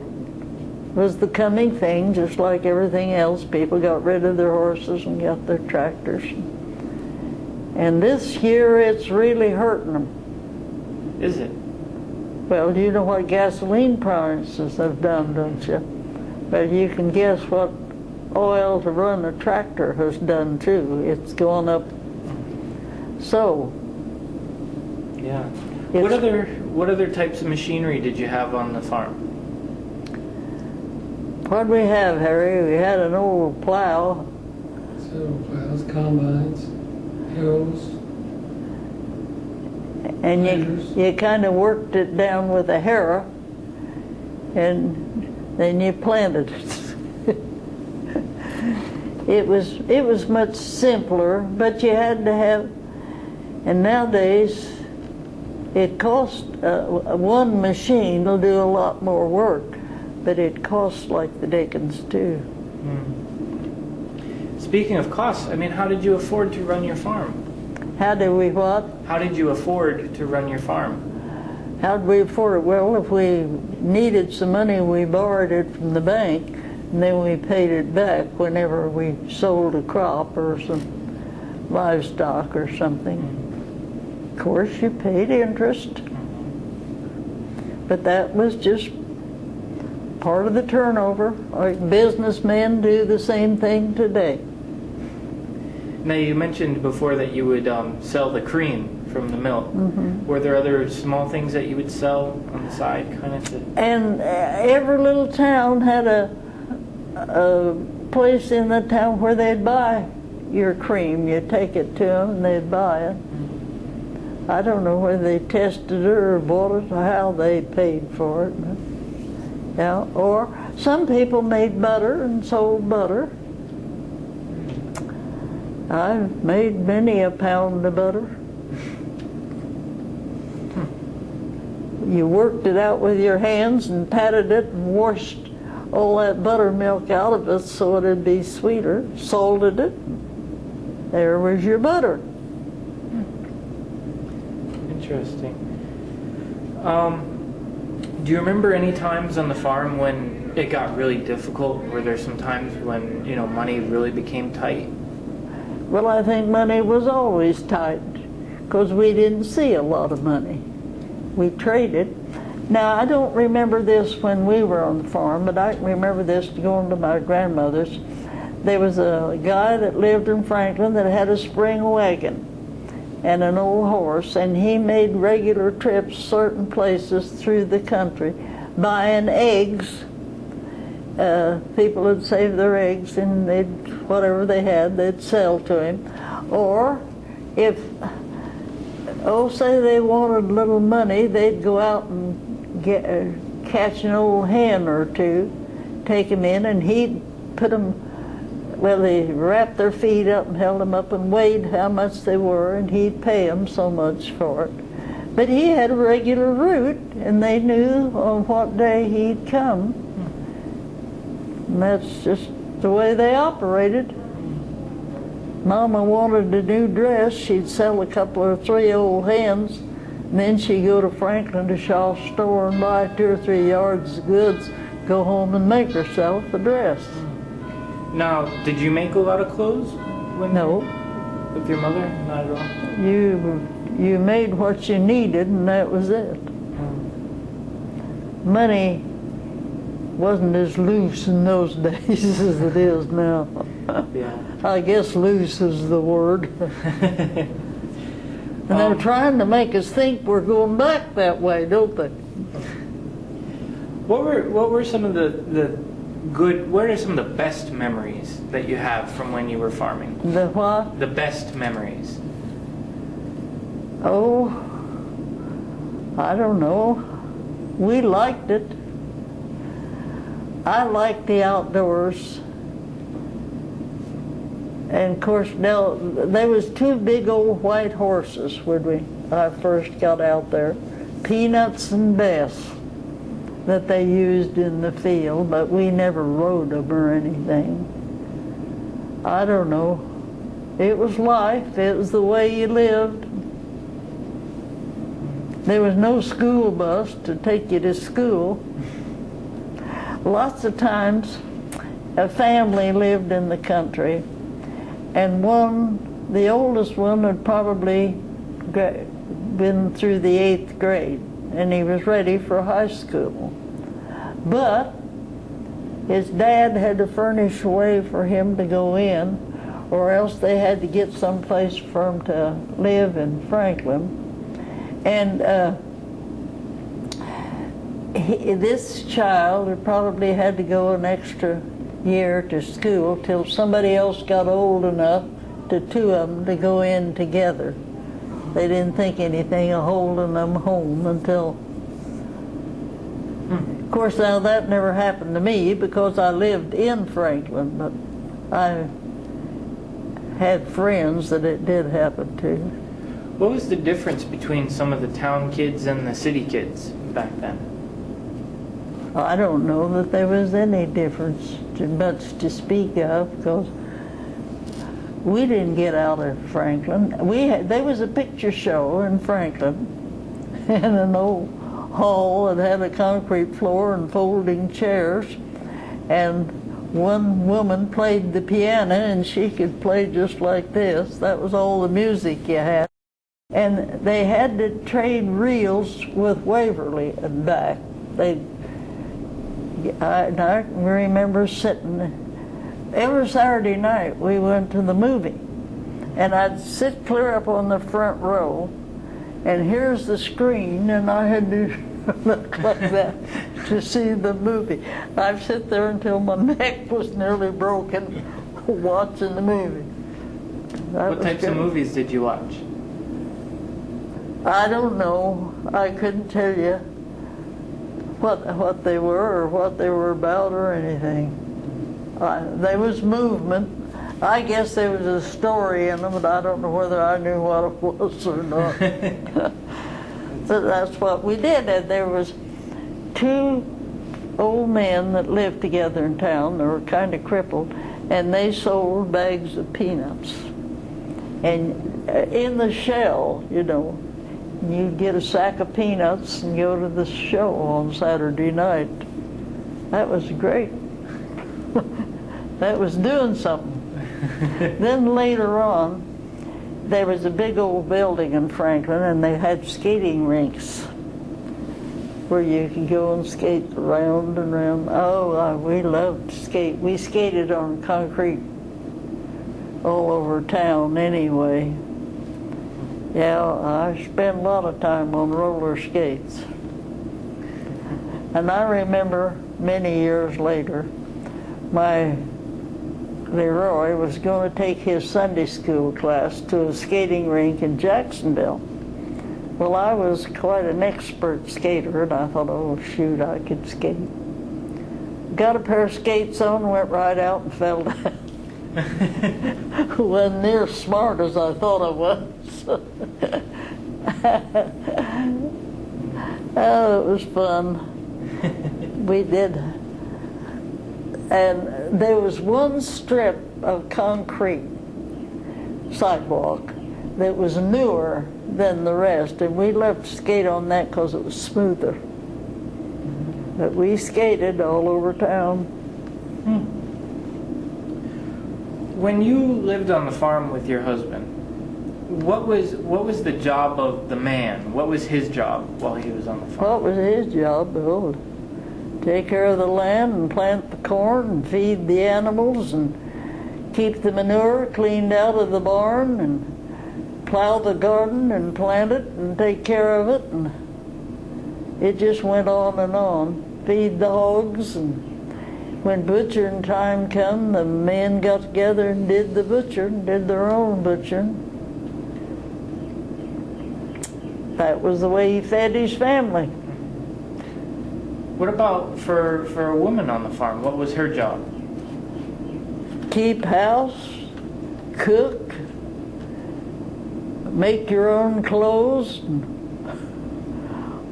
was the coming thing, just like everything else. People got rid of their horses and got their tractors. And this year, it's really hurting them. is it? Well, you know what gasoline prices have done, don't you? But you can guess what oil to run a tractor has done too. It's gone up. So, Yeah. What other types of machinery did you have on the farm? what we have, Harry? We had an old plow. Several plows, combines, harrows. And Graders. you kind of worked it down with a harrow, and then you planted it. It was much simpler, but you had to have. And nowadays, it costs one machine will do a lot more work, but it costs like the dickens too. Speaking of costs, I mean, how did you afford to run your farm? How do we what? How did you afford to run your farm? How did we afford it? Well, if we needed some money, we borrowed it from the bank, and then we paid it back whenever we sold a crop or some livestock or something. Of course, you paid interest, but that was just part of the turnover. Like businessmen do the same thing today. Now, you mentioned before that you would sell the cream from the milk. Were there other small things that you would sell on the side, kind of to... And every little town had a place in the town where they'd buy your cream. You take it to them and they'd buy it. I don't know whether they tested it or bought it or how they paid for it. Yeah, or Some people made butter and sold butter. I've made many a pound of butter. You worked it out with your hands and patted it and washed all that buttermilk out of it so it'd be sweeter, salted it. There was your butter. Interesting. Do you remember any times on the farm when it got really difficult? Were there some times when, money really became tight? Well, I think money was always tight because we didn't see a lot of money. We traded. Now, I don't remember this when we were on the farm, but I can remember this going to my grandmother's. There was a guy that lived in Franklin that had a spring wagon and an old horse, and he made regular trips certain places through the country buying eggs. People would save their eggs and whatever they had, they'd sell to him. Or if, say they wanted a little money, they'd go out and catch an old hen or two, take them in, and he'd put them, they wrapped their feet up and held them up and weighed how much they were, and he'd pay them so much for it. But he had a regular route, and they knew on what day he'd come. And that's just the way they operated. Mama wanted a new dress, she'd sell a couple or three old hens, and then she'd go to Franklin to Shaw's store and buy 2 or 3 yards of goods, go home and make herself a dress. Now, did you make a lot of clothes? No. With your mother? Not at all? You made what you needed, and that was it. Money wasn't as loose in those days as it is now. Yeah. I guess loose is the word. And they're trying to make us think we're going back that way, don't they? What were some of what are some of the best memories that you have from when you were farming? The what? The best memories. Oh, I don't know. We liked it. I liked the outdoors. And of course, now there was 2 big old white horses when I first got out there, Peanuts and Bess, that they used in the field, but we never rode them or anything. I don't know. It was life. It was the way you lived. There was no school bus to take you to school. Lots of times, a family lived in the country, and the oldest one had probably been through the 8th grade, and he was ready for high school. But his dad had to furnish a way for him to go in, or else they had to get someplace for him to live in Franklin. And this child had probably had to go an extra year to school till somebody else got old enough to 2 of them to go in together. They didn't think anything of holding them home until... Of course, now that never happened to me because I lived in Franklin, but I had friends that it did happen to. What was the difference between some of the town kids and the city kids back then? I don't know that there was any difference much to speak of because we didn't get out of Franklin. There was a picture show in Franklin in an old hall that had a concrete floor and folding chairs, and one woman played the piano and she could play just like this. That was all the music you had. And they had to trade reels with Waverly and back. I remember sitting, every Saturday night we went to the movie, and I'd sit clear up on the front row, and here's the screen, and I had to look like that to see the movie. I'd sit there until my neck was nearly broken watching the movie. What types of movies did you watch? I don't know. I couldn't tell you. what they were or what they were about or anything. There was movement. I guess there was a story in them, but I don't know whether I knew what it was or not. But that's what we did. And there was two old men that lived together in town. They were kind of crippled, and they sold bags of peanuts. And in the shell, you know, you'd get a sack of peanuts and go to the show on Saturday night. That was great. That was doing something. Then later on, there was a big old building in Franklin, and they had skating rinks where you could go and skate round and round. Oh, we loved to skate. We skated on concrete all over town anyway. Yeah, I spent a lot of time on roller skates. And I remember many years later, my Leroy was going to take his Sunday school class to a skating rink in Jacksonville. Well, I was quite an expert skater, and I thought, oh, shoot, I could skate. Got a pair of skates on, went right out and fell down. Wasn't near as smart as I thought I was. Oh, it was fun. We did. And there was one strip of concrete sidewalk that was newer than the rest, and we loved to skate on that because it was smoother. But we skated all over town. When you lived on the farm with your husband, what was the job of the man? What was his job while he was on the farm? What was his job? Well, take care of the land and plant the corn and feed the animals and keep the manure cleaned out of the barn and plow the garden and plant it and take care of it, and it just went on and on. Feed the hogs, and when butchering time come, the men got together and did the butchering, did their own butchering. That was the way he fed his family. What about for a woman on the farm? What was her job? Keep house, cook, make your own clothes,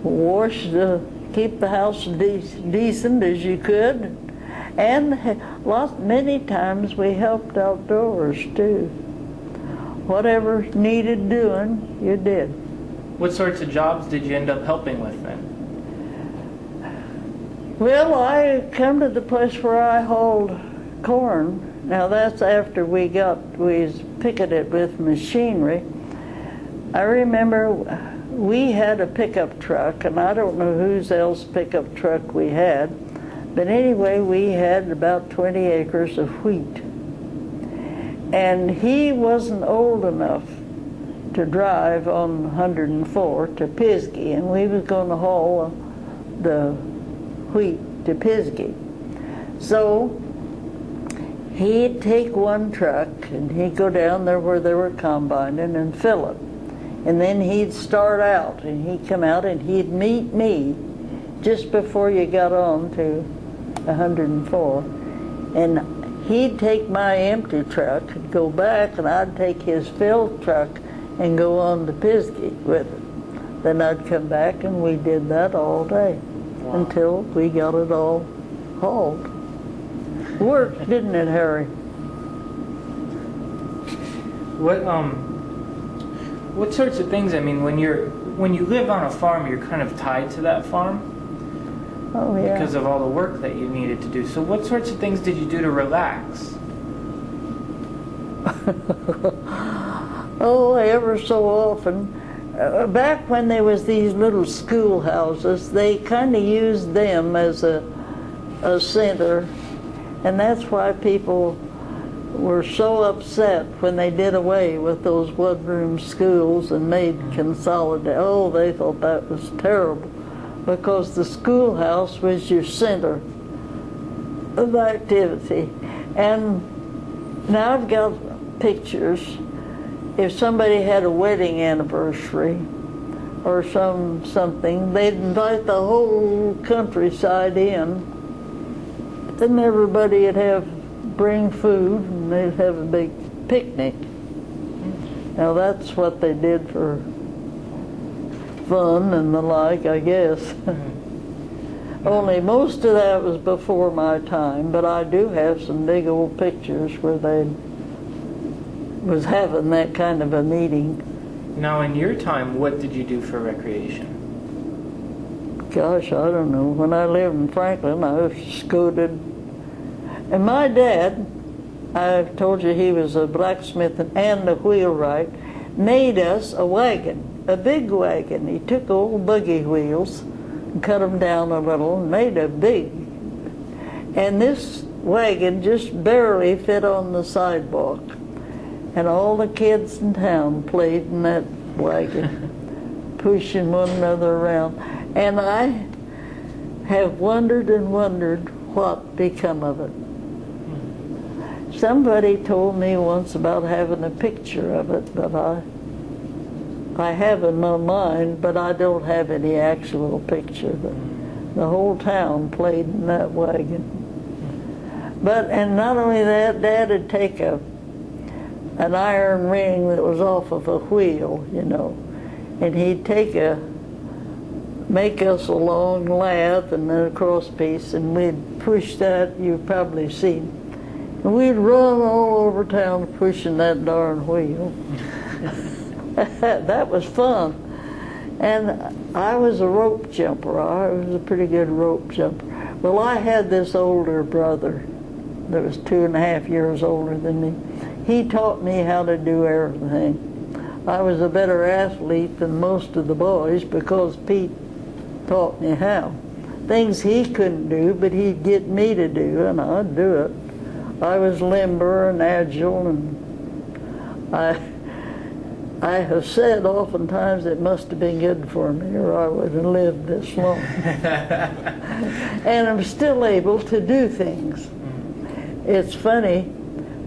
wash keep the house decent as you could, and many times we helped outdoors too. Whatever needed doing, you did. What sorts of jobs did you end up helping with then? Well, I come to the place where I hauled corn. Now that's after we picketed it with machinery. I remember we had a pickup truck, and I don't know whose else pickup truck we had, but anyway, we had about 20 acres of wheat. And he wasn't old enough to drive on 104 to Pisgah, and we was going to haul the wheat to Pisgah. So he'd take one truck and he'd go down there where they were combining and fill it. And then he'd start out and he'd come out and he'd meet me just before you got on to 104. And he'd take my empty truck and go back, and I'd take his filled truck and go on to Pisgah with it. Then I'd come back, and we did that all day. Wow. Until we got it all hauled. Worked, didn't it, Harry? What sorts of things? I mean, when you live on a farm, you're kind of tied to that farm. Oh yeah. Because of all the work that you needed to do. So, what sorts of things did you do to relax? Oh, ever so often. Back when there was these little schoolhouses, they kind of used them as a center, and that's why people were so upset when they did away with those one-room schools and made consolidate. Oh, they thought that was terrible, because the schoolhouse was your center of activity. And now I've got pictures. If somebody had a wedding anniversary, or something. They'd invite the whole countryside in, and everybody would bring food, and they'd have a big picnic. Now that's what they did for fun and the like, I guess. Only most of that was before my time, but I do have some big old pictures where they was having that kind of a meeting. Now, in your time, what did you do for recreation? Gosh, I don't know. When I lived in Franklin, I scooted. And my dad, I've told you he was a blacksmith and a wheelwright, made us a wagon, a big wagon. He took old buggy wheels and cut them down a little and made a big. And this wagon just barely fit on the sidewalk. And all the kids in town played in that wagon, pushing one another around. And I have wondered and wondered what become of it. Somebody told me once about having a picture of it, but I have in my mind, but I don't have any actual picture. But the whole town played in that wagon. But, and not only that, Dad would take an iron ring that was off of a wheel, you know, and he'd make us a long lath and then a cross piece, and we'd push that, you've probably seen. And we'd run all over town pushing that darn wheel. That was fun. And I was a rope jumper. I was a pretty good rope jumper. Well, I had this older brother that was 2.5 years older than me. He taught me how to do everything. I was a better athlete than most of the boys because Pete taught me how. Things he couldn't do, but he'd get me to do, and I'd do it. I was limber and agile, and I have said oftentimes it must have been good for me, or I would have lived this long. And I'm still able to do things. It's funny,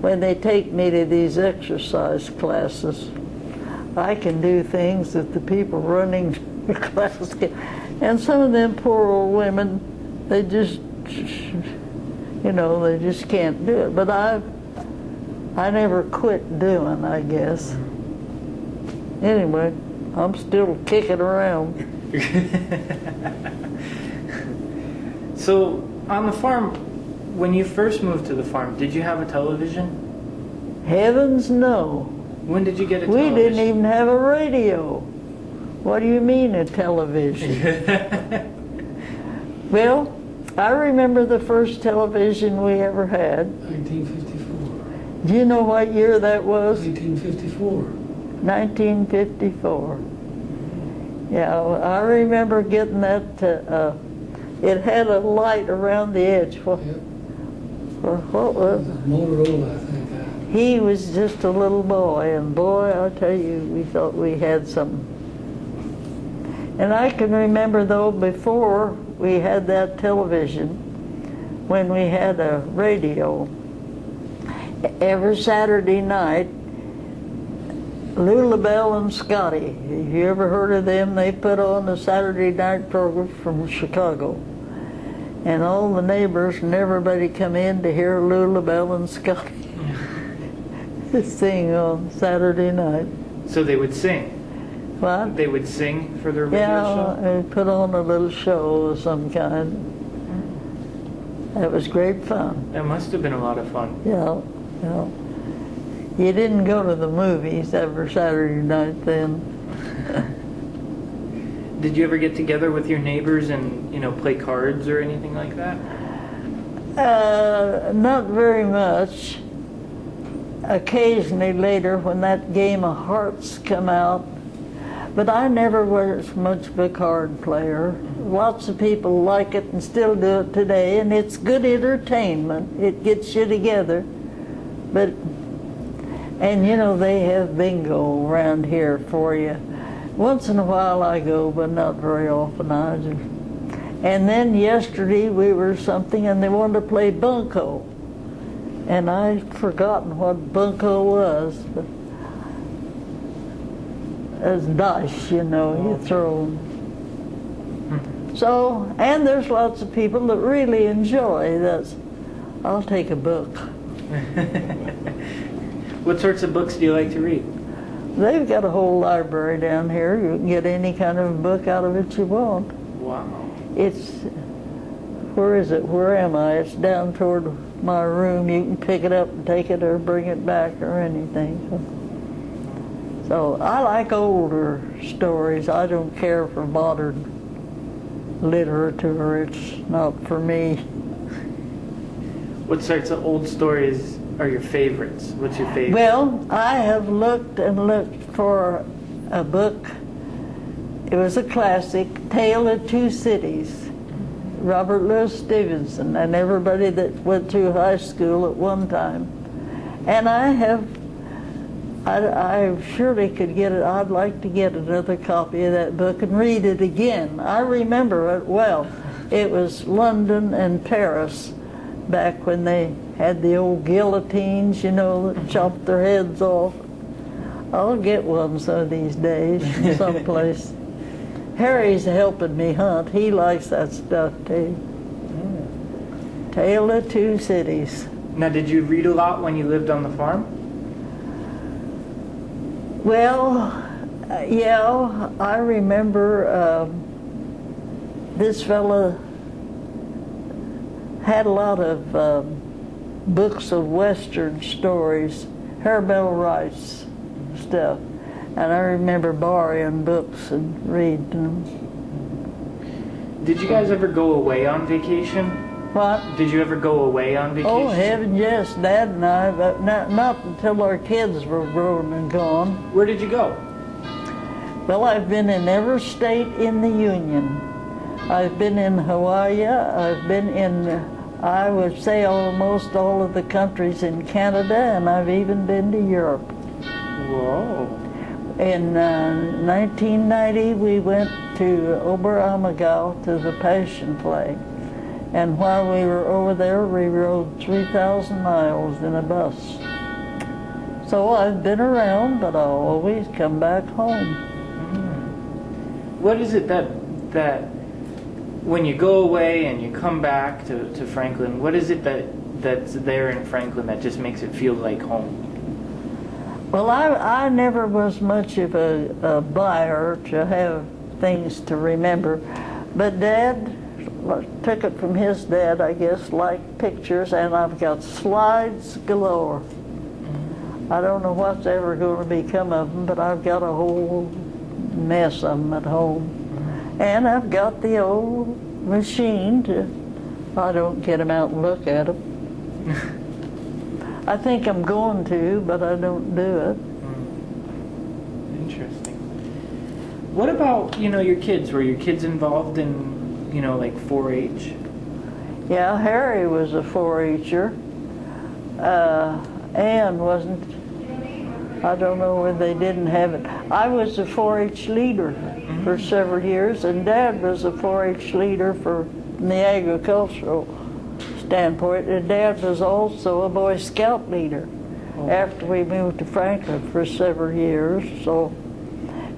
when they take me to these exercise classes, I can do things that the people running the class can. And some of them poor old women, they just, you know, they just can't do it. But I never quit doing, I guess. Anyway, I'm still kicking around. So, on the farm, when you first moved to the farm, did you have a television? Heavens, no. When did you get a We television? didn't even have a radio. What do you mean a television? Well, I remember the first television we ever had. 1954. Do you know what year that was? 1954. 1954. Yeah, I remember getting that. It had a light around the edge. What, Yep. what was it? Motorola, I think. He was just a little boy, and boy, I tell you, we thought we had something. And I can remember, though, before we had that television, when we had a radio, every Saturday night, Lulabelle and Scotty, have you ever heard of them? They put on a Saturday night program from Chicago. And all the neighbors and everybody come in to hear Lulabelle and Scotty sing on Saturday night. So they would sing? What? They would sing for their radio show? Yeah, and put on a little show of some kind. That was great fun. That must have been a lot of fun. Yeah, yeah. You didn't go to the movies every Saturday night then. Did you ever get together with your neighbors and, you know, play cards or anything like that? Not very much. Occasionally later when that game of hearts come out. But I never was much of a card player. Lots of people like it and still do it today, and it's good entertainment. It gets you together. But, and you know, they have bingo around here for you. Once in a while I go, but not very often. And then yesterday we were something and they wanted to play bunco. And I'd forgotten what bunco was. But as dice, you know, you throw 'em. So, and there's lots of people that really enjoy that. I'll take a book. What sorts of books do you like to read? They've got a whole library down here. You can get any kind of book out of it you want. Wow. It's, where is it? Where am I? It's down toward my room. You can pick it up and take it or bring it back or anything. So I like older stories. I don't care for modern literature. It's not for me. What sorts of old stories are your favorites? What's your favorite? Well, I have looked and looked for a book. It was a classic, Tale of Two Cities, Robert Louis Stevenson, and everybody that went through high school at one time. And I surely could get it. I'd like to get another copy of that book and read it again. I remember it well. It was London and Paris back when they had the old guillotines, you know, that chopped their heads off. I'll get one some of these days from someplace. Harry's helping me hunt. He likes that stuff too. Tale of Two Cities. Now, did you read a lot when you lived on the farm? Well, yeah, I remember this fella had a lot of books of Western stories, Herbert Wright's stuff, and I remember borrowing books and reading them. Did you guys ever go away on vacation? What? Did you ever go away on vacation? Oh, heaven, yes, Dad and I, but not until our kids were grown and gone. Where did you go? Well, I've been in every state in the Union. I've been in Hawaii, I've been in, I would say, almost all of the countries in Canada, and I've even been to Europe. Whoa. In 1990, we went to Oberammergau to the Passion Play. And while we were over there, we rode 3,000 miles in a bus. So I've been around, but I'll always come back home. What is it that when you go away and you come back to Franklin, what is it that's there in Franklin that just makes it feel like home? Well, I never was much of a buyer to have things to remember, but Dad took it from his dad, I guess, like pictures, and I've got slides galore. I don't know what's ever going to become of them, but I've got a whole mess of them at home. And I've got the old machine I don't get them out and look at them. I think I'm going to, but I don't do it. Interesting. What about, your kids? Were your kids involved in, like 4-H? Yeah, Harry was a 4-H'er. Ann wasn't. I don't know where they didn't have it. I was a 4-H leader for several years, and Dad was a 4-H leader from the agricultural standpoint, and Dad was also a Boy Scout leader after we moved to Franklin for several years. So,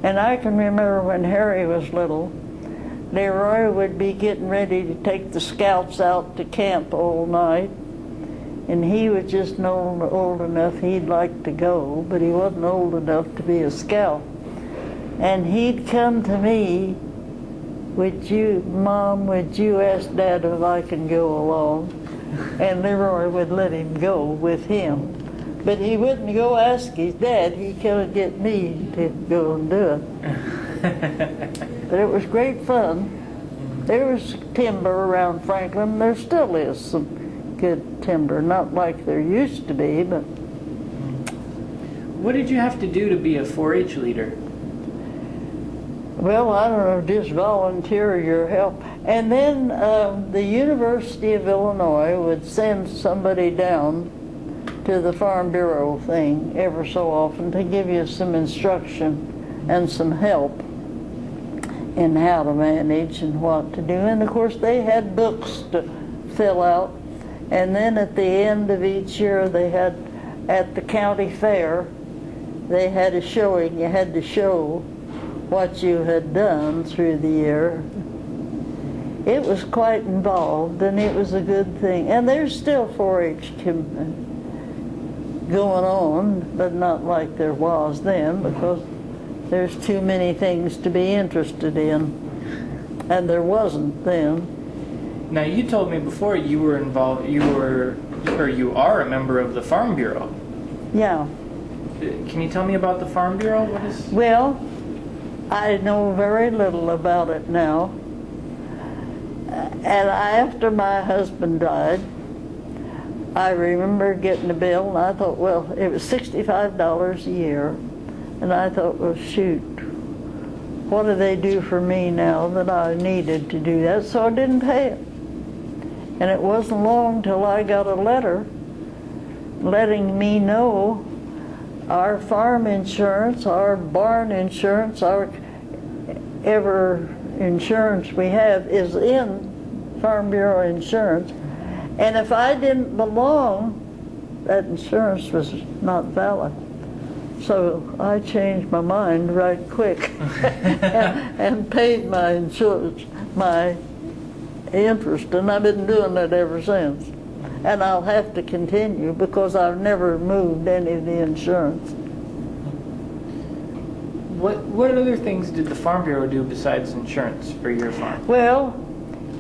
and I can remember when Harry was little, Leroy would be getting ready to take the scouts out to camp all night, and he was just not old enough he'd like to go, but he wasn't old enough to be a scout. And he'd come to me, Mom, would you ask Dad if I can go along? And Leroy would let him go with him. But he wouldn't go ask his dad, he'd come and get me to go and do it. But it was great fun. There was timber around Franklin. There still is some good timber, not like there used to be, but... What did you have to do to be a 4-H leader? Well, I don't know, just volunteer your help. And then the University of Illinois would send somebody down to the Farm Bureau thing ever so often to give you some instruction and some help in how to manage and what to do. And of course they had books to fill out, and then at the end of each year they had, at the county fair, they had a showing. You had to show what you had done through the year. It was quite involved, and it was a good thing. And there's still 4-H going on, but not like there was then, because there's too many things to be interested in, and there wasn't then. Now, you told me before you were involved, you are a member of the Farm Bureau. Yeah. Can you tell me about the Farm Bureau? What is? Well, I know very little about it now. And after my husband died, I remember getting a bill, and I thought, well, it was $65 a year. And I thought, well, shoot, what do they do for me now that I needed to do that? So I didn't pay it. And it wasn't long till I got a letter letting me know our farm insurance, our barn insurance, our ever insurance we have is in Farm Bureau insurance. And if I didn't belong, that insurance was not valid. So I changed my mind right quick and paid my insurance, my interest, and I've been doing it ever since. And I'll have to continue because I've never moved any of the insurance. What other things did the Farm Bureau do besides insurance for your farm? Well,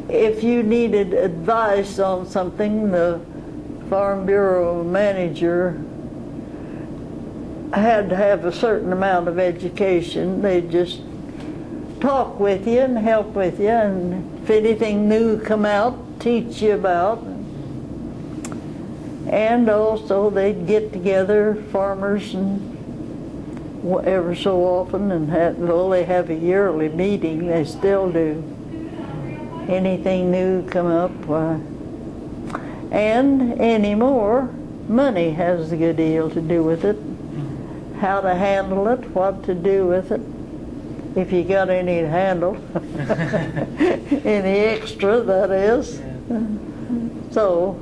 if you needed advice on something, the Farm Bureau manager had to have a certain amount of education. They'd just talk with you and help with you, and if anything new come out, teach you about. And also they'd get together, farmers, and ever so often, and they have a yearly meeting. They still do. Anything new come up, and anymore, money has a good deal to do with it. How to handle it, what to do with it, if you got any to handle, any extra, that is. So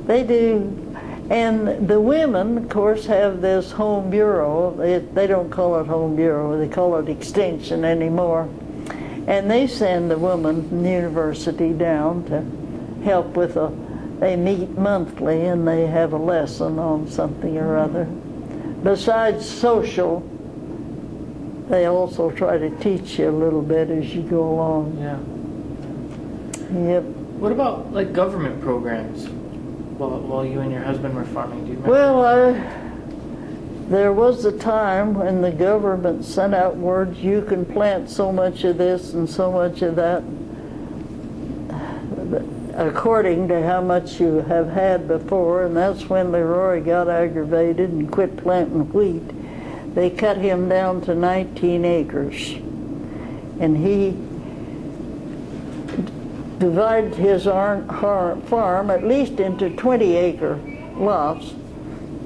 they do. And the women, of course, have this home bureau. They don't call it home bureau, they call it extension anymore. And they send the woman from the university down to help with they meet monthly and they have a lesson on something or other. Besides social, they also try to teach you a little bit as you go along. Yeah. Yep. What about like government programs while you and your husband were farming? Do you remember? Well, there was a time when the government sent out words, you can plant so much of this and so much of that, according to how much you have had before, and that's when Leroy got aggravated and quit planting wheat. They cut him down to 19 acres, and he divided his farm at least into 20-acre lots,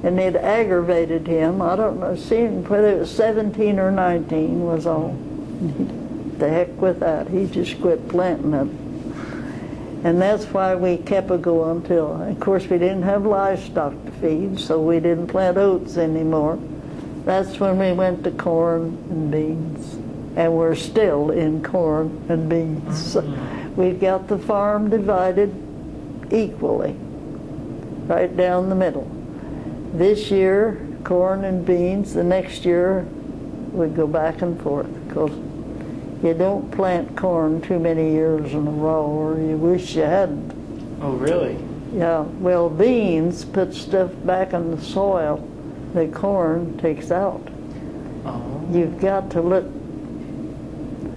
and it aggravated him. I don't know, seeing whether it was 17 or 19 was all. The heck with that. He just quit planting it. And that's why we kept it going till, of course, we didn't have livestock to feed, so we didn't plant oats anymore. That's when we went to corn and beans. And we're still in corn and beans. So we've got the farm divided equally, right down the middle. This year, corn and beans. The next year, we go back and forth, because you don't plant corn too many years in a row, or you wish you hadn't. Oh, really? Yeah, well, beans put stuff back in the soil that corn takes out. Oh. You've got to look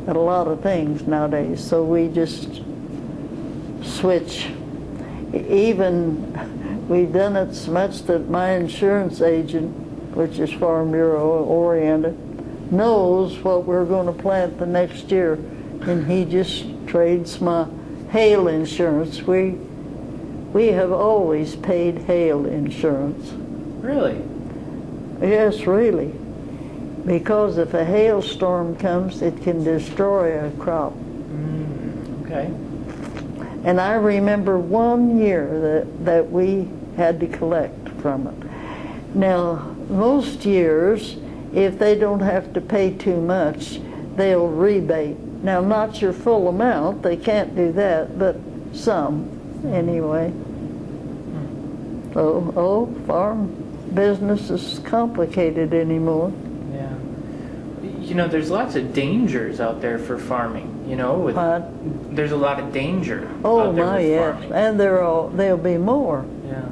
at a lot of things nowadays, so we just switch. Even we've done it so much that my insurance agent, which is Farm Bureau oriented, knows what we're going to plant the next year, and he just trades my hail insurance. We have always paid hail insurance. Really? Yes, really. Because if a hailstorm comes, it can destroy a crop. Okay. And I remember one year that we had to collect from it. Now, most years, if they don't have to pay too much, they'll rebate. Now, not your full amount, they can't do that, but some, anyway. So, farm business is complicated anymore. Yeah. You know, there's lots of dangers out there for farming, you know, there's a lot of danger out there with farming. And there'll be more.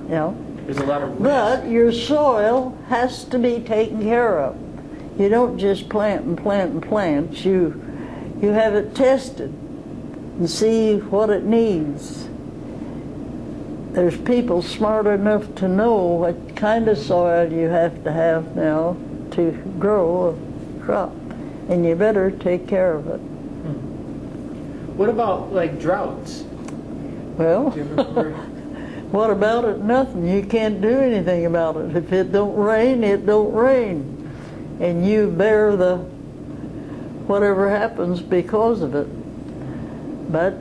Yeah. There's a lot of risk. But your soil has to be taken care of. You don't just plant and plant and plant. You have it tested and see what it needs. There's people smart enough to know what kind of soil you have to have now to grow a crop, and you better take care of it. What about like droughts? Well, Do you ever what about it? Nothing. You can't do anything about it. If it don't rain, it don't rain. And you bear the whatever happens because of it. But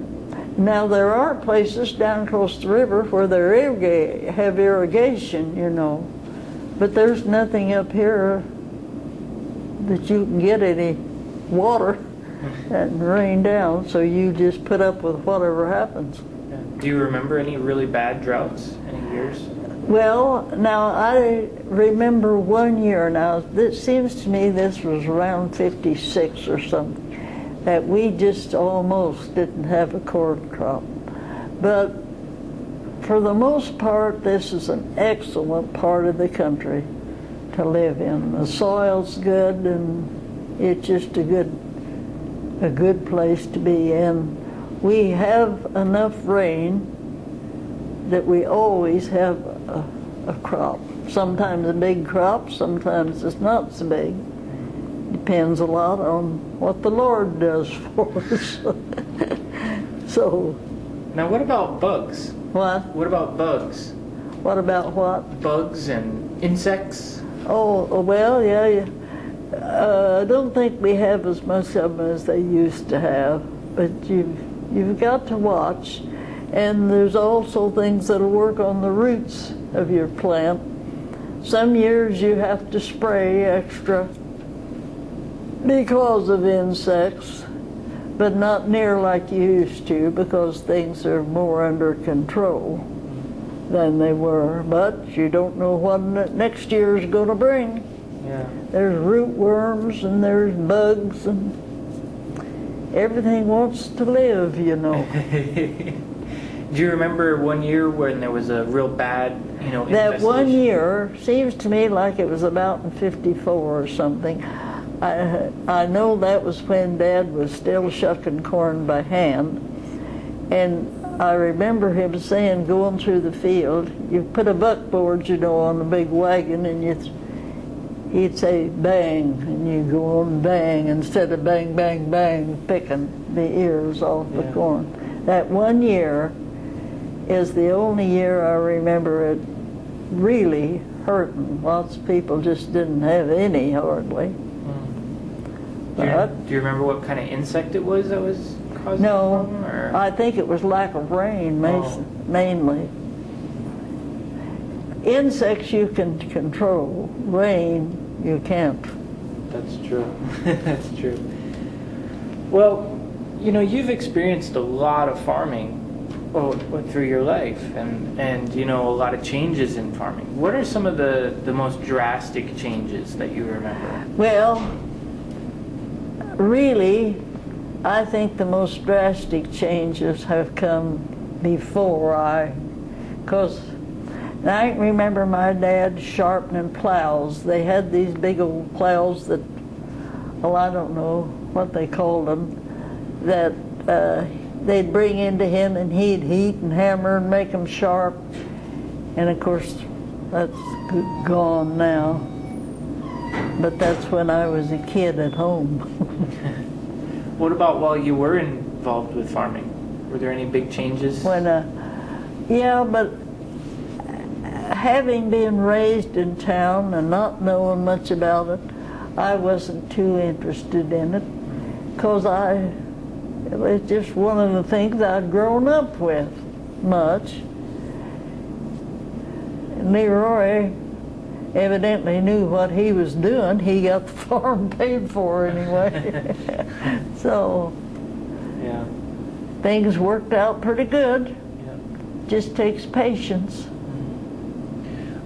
now there are places down across the river where they have irrigation, you know. But there's nothing up here that you can get any water and rain down, so you just put up with whatever happens. Do you remember any really bad droughts? Any years? Well, now I remember one year, now it seems to me this was around 56 or something, that we just almost didn't have a corn crop. But for the most part, this is an excellent part of the country to live in. The soil's good, and it's just a good place to be in. We have enough rain that we always have a crop. Sometimes a big crop, sometimes it's not so big. Depends a lot on what the Lord does for us. So. Now what about bugs? What? What about bugs? What about what? Bugs and insects? Oh, well, yeah. I don't think we have as much of them as they used to have, but you've got to watch. And there's also things that'll work on the roots of your plant. Some years you have to spray extra because of insects, but not near like you used to, because things are more under control than they were. But you don't know what next year is going to bring. Yeah. There's root worms and there's bugs, and everything wants to live, you know. Do you remember one year when there was a real bad, infestation? That one year seems to me like it was about in 54 or something. I know that was when Dad was still shucking corn by hand, and I remember him saying, going through the field, you put a buckboard, on a big wagon, and he'd say bang, and you go on bang instead of bang, bang, bang, picking the ears off the corn. That one year is the only year I remember it really hurting. Lots of people just didn't have any, hardly. Do you remember what kind of insect it was that was causing the problem? No, I think it was lack of rain, mainly. Insects you can control. Rain, you can't. That's true. That's true. Well, you've experienced a lot of farming through your life, and a lot of changes in farming. What are some of the most drastic changes that you remember? Well, really, I think the most drastic changes have come before because I remember my dad sharpening plows. They had these big old plows that, I don't know what they called them, that they'd bring into him, and he'd heat and hammer and make them sharp. And of course, that's gone now. But that's when I was a kid at home. What about while you were involved with farming? Were there any big changes? Yeah, but having been raised in town and not knowing much about it, I wasn't too interested in it, because it was just one of the things I'd grown up with much. Leroy evidently knew what he was doing. He got the farm paid for anyway. So Yeah. things worked out pretty good. Yeah. Just takes patience.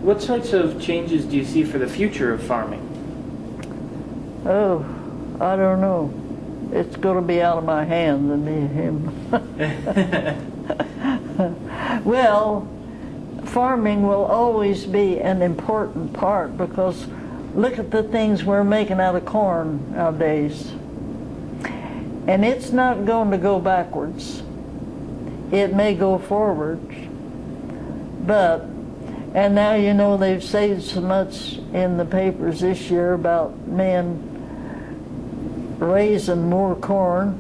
What sorts of changes do you see for the future of farming? Oh, I don't know. It's going to be out of my hands and me him. Well, farming will always be an important part, because look at the things we're making out of corn nowadays. And it's not going to go backwards. It may go forward. But, and now you know they've said so much in the papers this year about men raising more corn.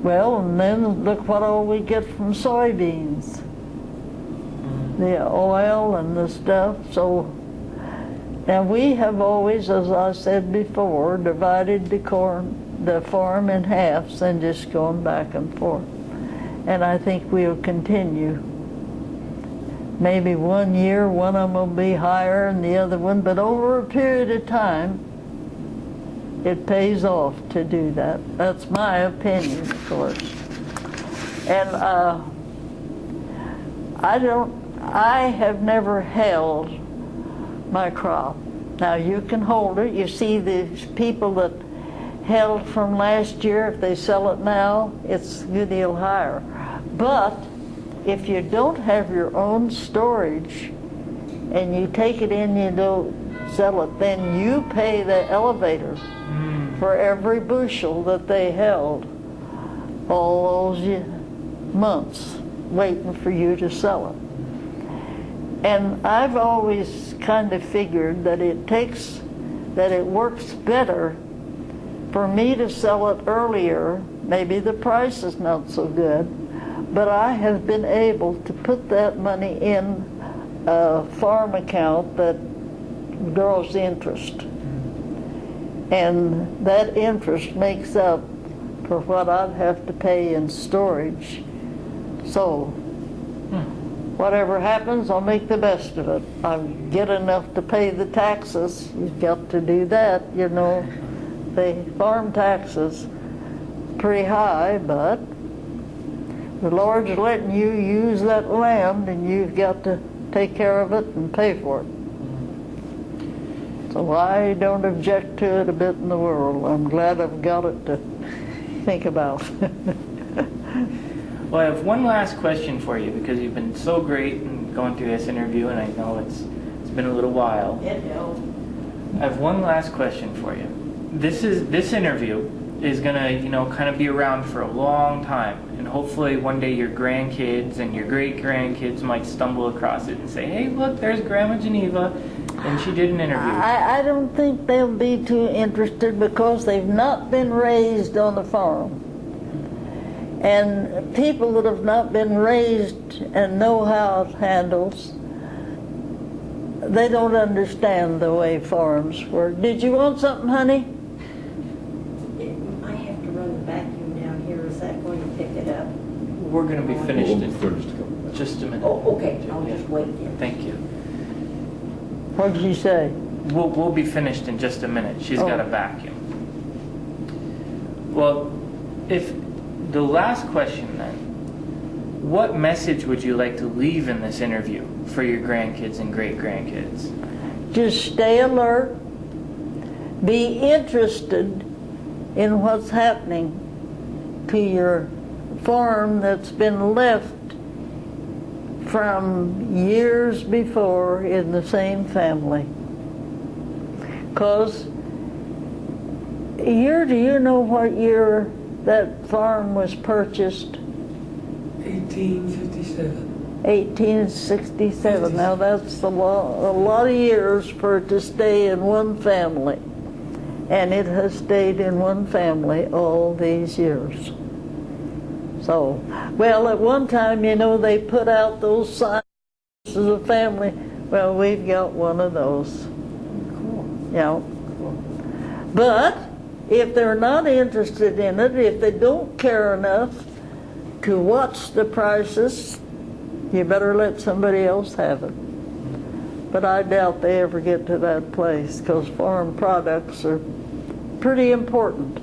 Well, and then look what all we get from soybeans. The oil and the stuff. So now we have always, as I said before, divided the farm in halves and just going back and forth. And I think we'll continue. Maybe one year one of them will be higher than the other one, but over a period of time it pays off to do that. That's my opinion, of course. And I have never held my crop. Now you can hold it. You see these people that held from last year, if they sell it now, it's a good deal higher. But if you don't have your own storage and you take it in, you don't sell it, then you pay the elevator for every bushel that they held all those months waiting for you to sell it. And I've always kind of figured that it works better for me to sell it earlier. Maybe the price is not so good, but I have been able to put that money in a farm account that grows interest. And that interest makes up for what I'd have to pay in storage. So whatever happens, I'll make the best of it. I get enough to pay the taxes. You've got to do that, you know. The farm taxes pretty high, but the Lord's letting you use that land, and you've got to take care of it and pay for it. So I don't object to it a bit in the world. I'm glad I've got it to think about. Well, I have one last question for you, because you've been so great in going through this interview, and I know it's been a little while. It helps. I have one last question for you. This interview is gonna, kind of be around for a long time, and hopefully one day your grandkids and your great-grandkids might stumble across it and say, "Hey, look, there's Grandma Geneva, and she did an interview." I don't think they'll be too interested, because they've not been raised on the farm. And people that have not been raised and know how it handles, they don't understand the way farms work. Did you want something, honey? I have to run the vacuum down here. Is that going to pick it up? We're going to be finished in Finished. just a minute. Oh, okay. I'll Yeah. just wait then. Thank you. What did you say? We'll be finished in just a minute. She's got a Oh. vacuum. Well, if the last question then, what message would you like to leave in this interview for your grandkids and great-grandkids? Just stay alert. Be interested in what's happening to your farm that's been left from years before in the same family. Because do you know what year that farm was purchased? 1857. 1867. Now that's a lot of years for it to stay in one family. And it has stayed in one family all these years. So, well, at one time, they put out those signs as a family. Well, we've got one of those. Cool. Yeah. But if they're not interested in it, if they don't care enough to watch the prices, you better let somebody else have it. but I doubt they ever get to that place because farm products are pretty important,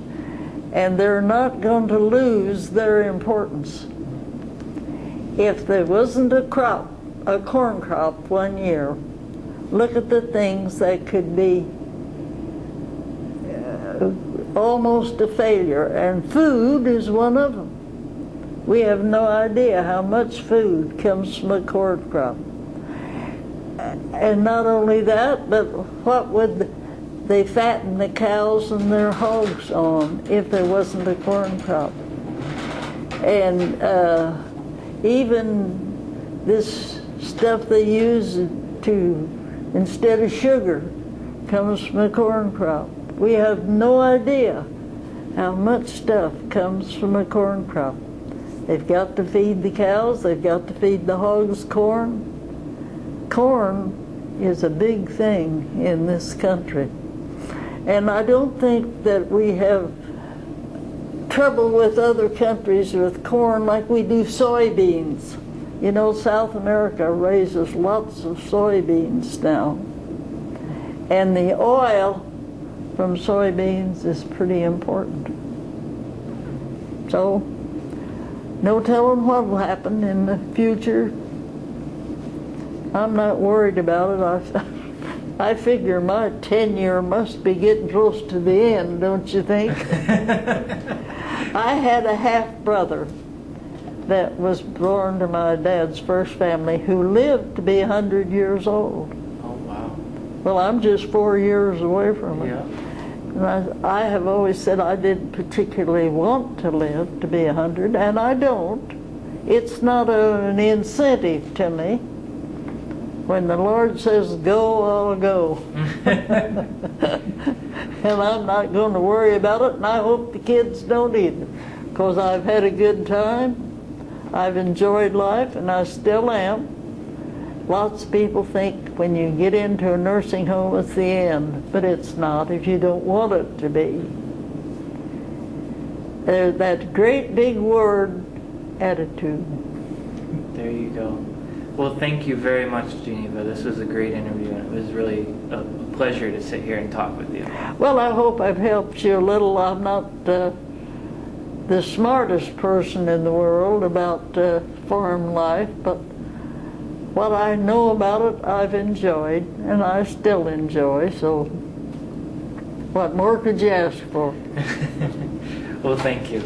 and they're not going to lose their importance. If there wasn't a corn crop one year, look at the things that could be almost a failure, and food is one of them. We have no idea how much food comes from a corn crop. And not only that, but what would they fatten the cows and their hogs on if there wasn't a corn crop? And even this stuff they use instead of sugar comes from a corn crop. We have no idea how much stuff comes from a corn crop. They've got to feed the cows, they've got to feed the hogs corn. Corn is a big thing in this country. And I don't think that we have trouble with other countries with corn like we do soybeans. You know, South America raises lots of soybeans now. And the oil from soybeans is pretty important. So, no telling what will happen in the future. I'm not worried about it. I figure my tenure must be getting close to the end, don't you think? I had a half-brother that was born to my dad's first family who lived to be 100 years old. Oh, wow. Well, I'm just 4 years away from it. Yeah. And I have always said I didn't particularly want to live to be 100, and I don't. It's not an incentive to me. When the Lord says go, I'll go. And I'm not going to worry about it, and I hope the kids don't either, because I've had a good time. I've enjoyed life, and I still am. Lots of people think when you get into a nursing home it's the end, but it's not if you don't want it to be. There's that great big word, attitude. There you go. Well, thank you very much, Geneva. This was a great interview, and it was really a pleasure to sit here and talk with you. Well, I hope I've helped you a little. I'm not the smartest person in the world about farm life, but what I know about it I've enjoyed, and I still enjoy, so what more could you ask for? Well, thank you.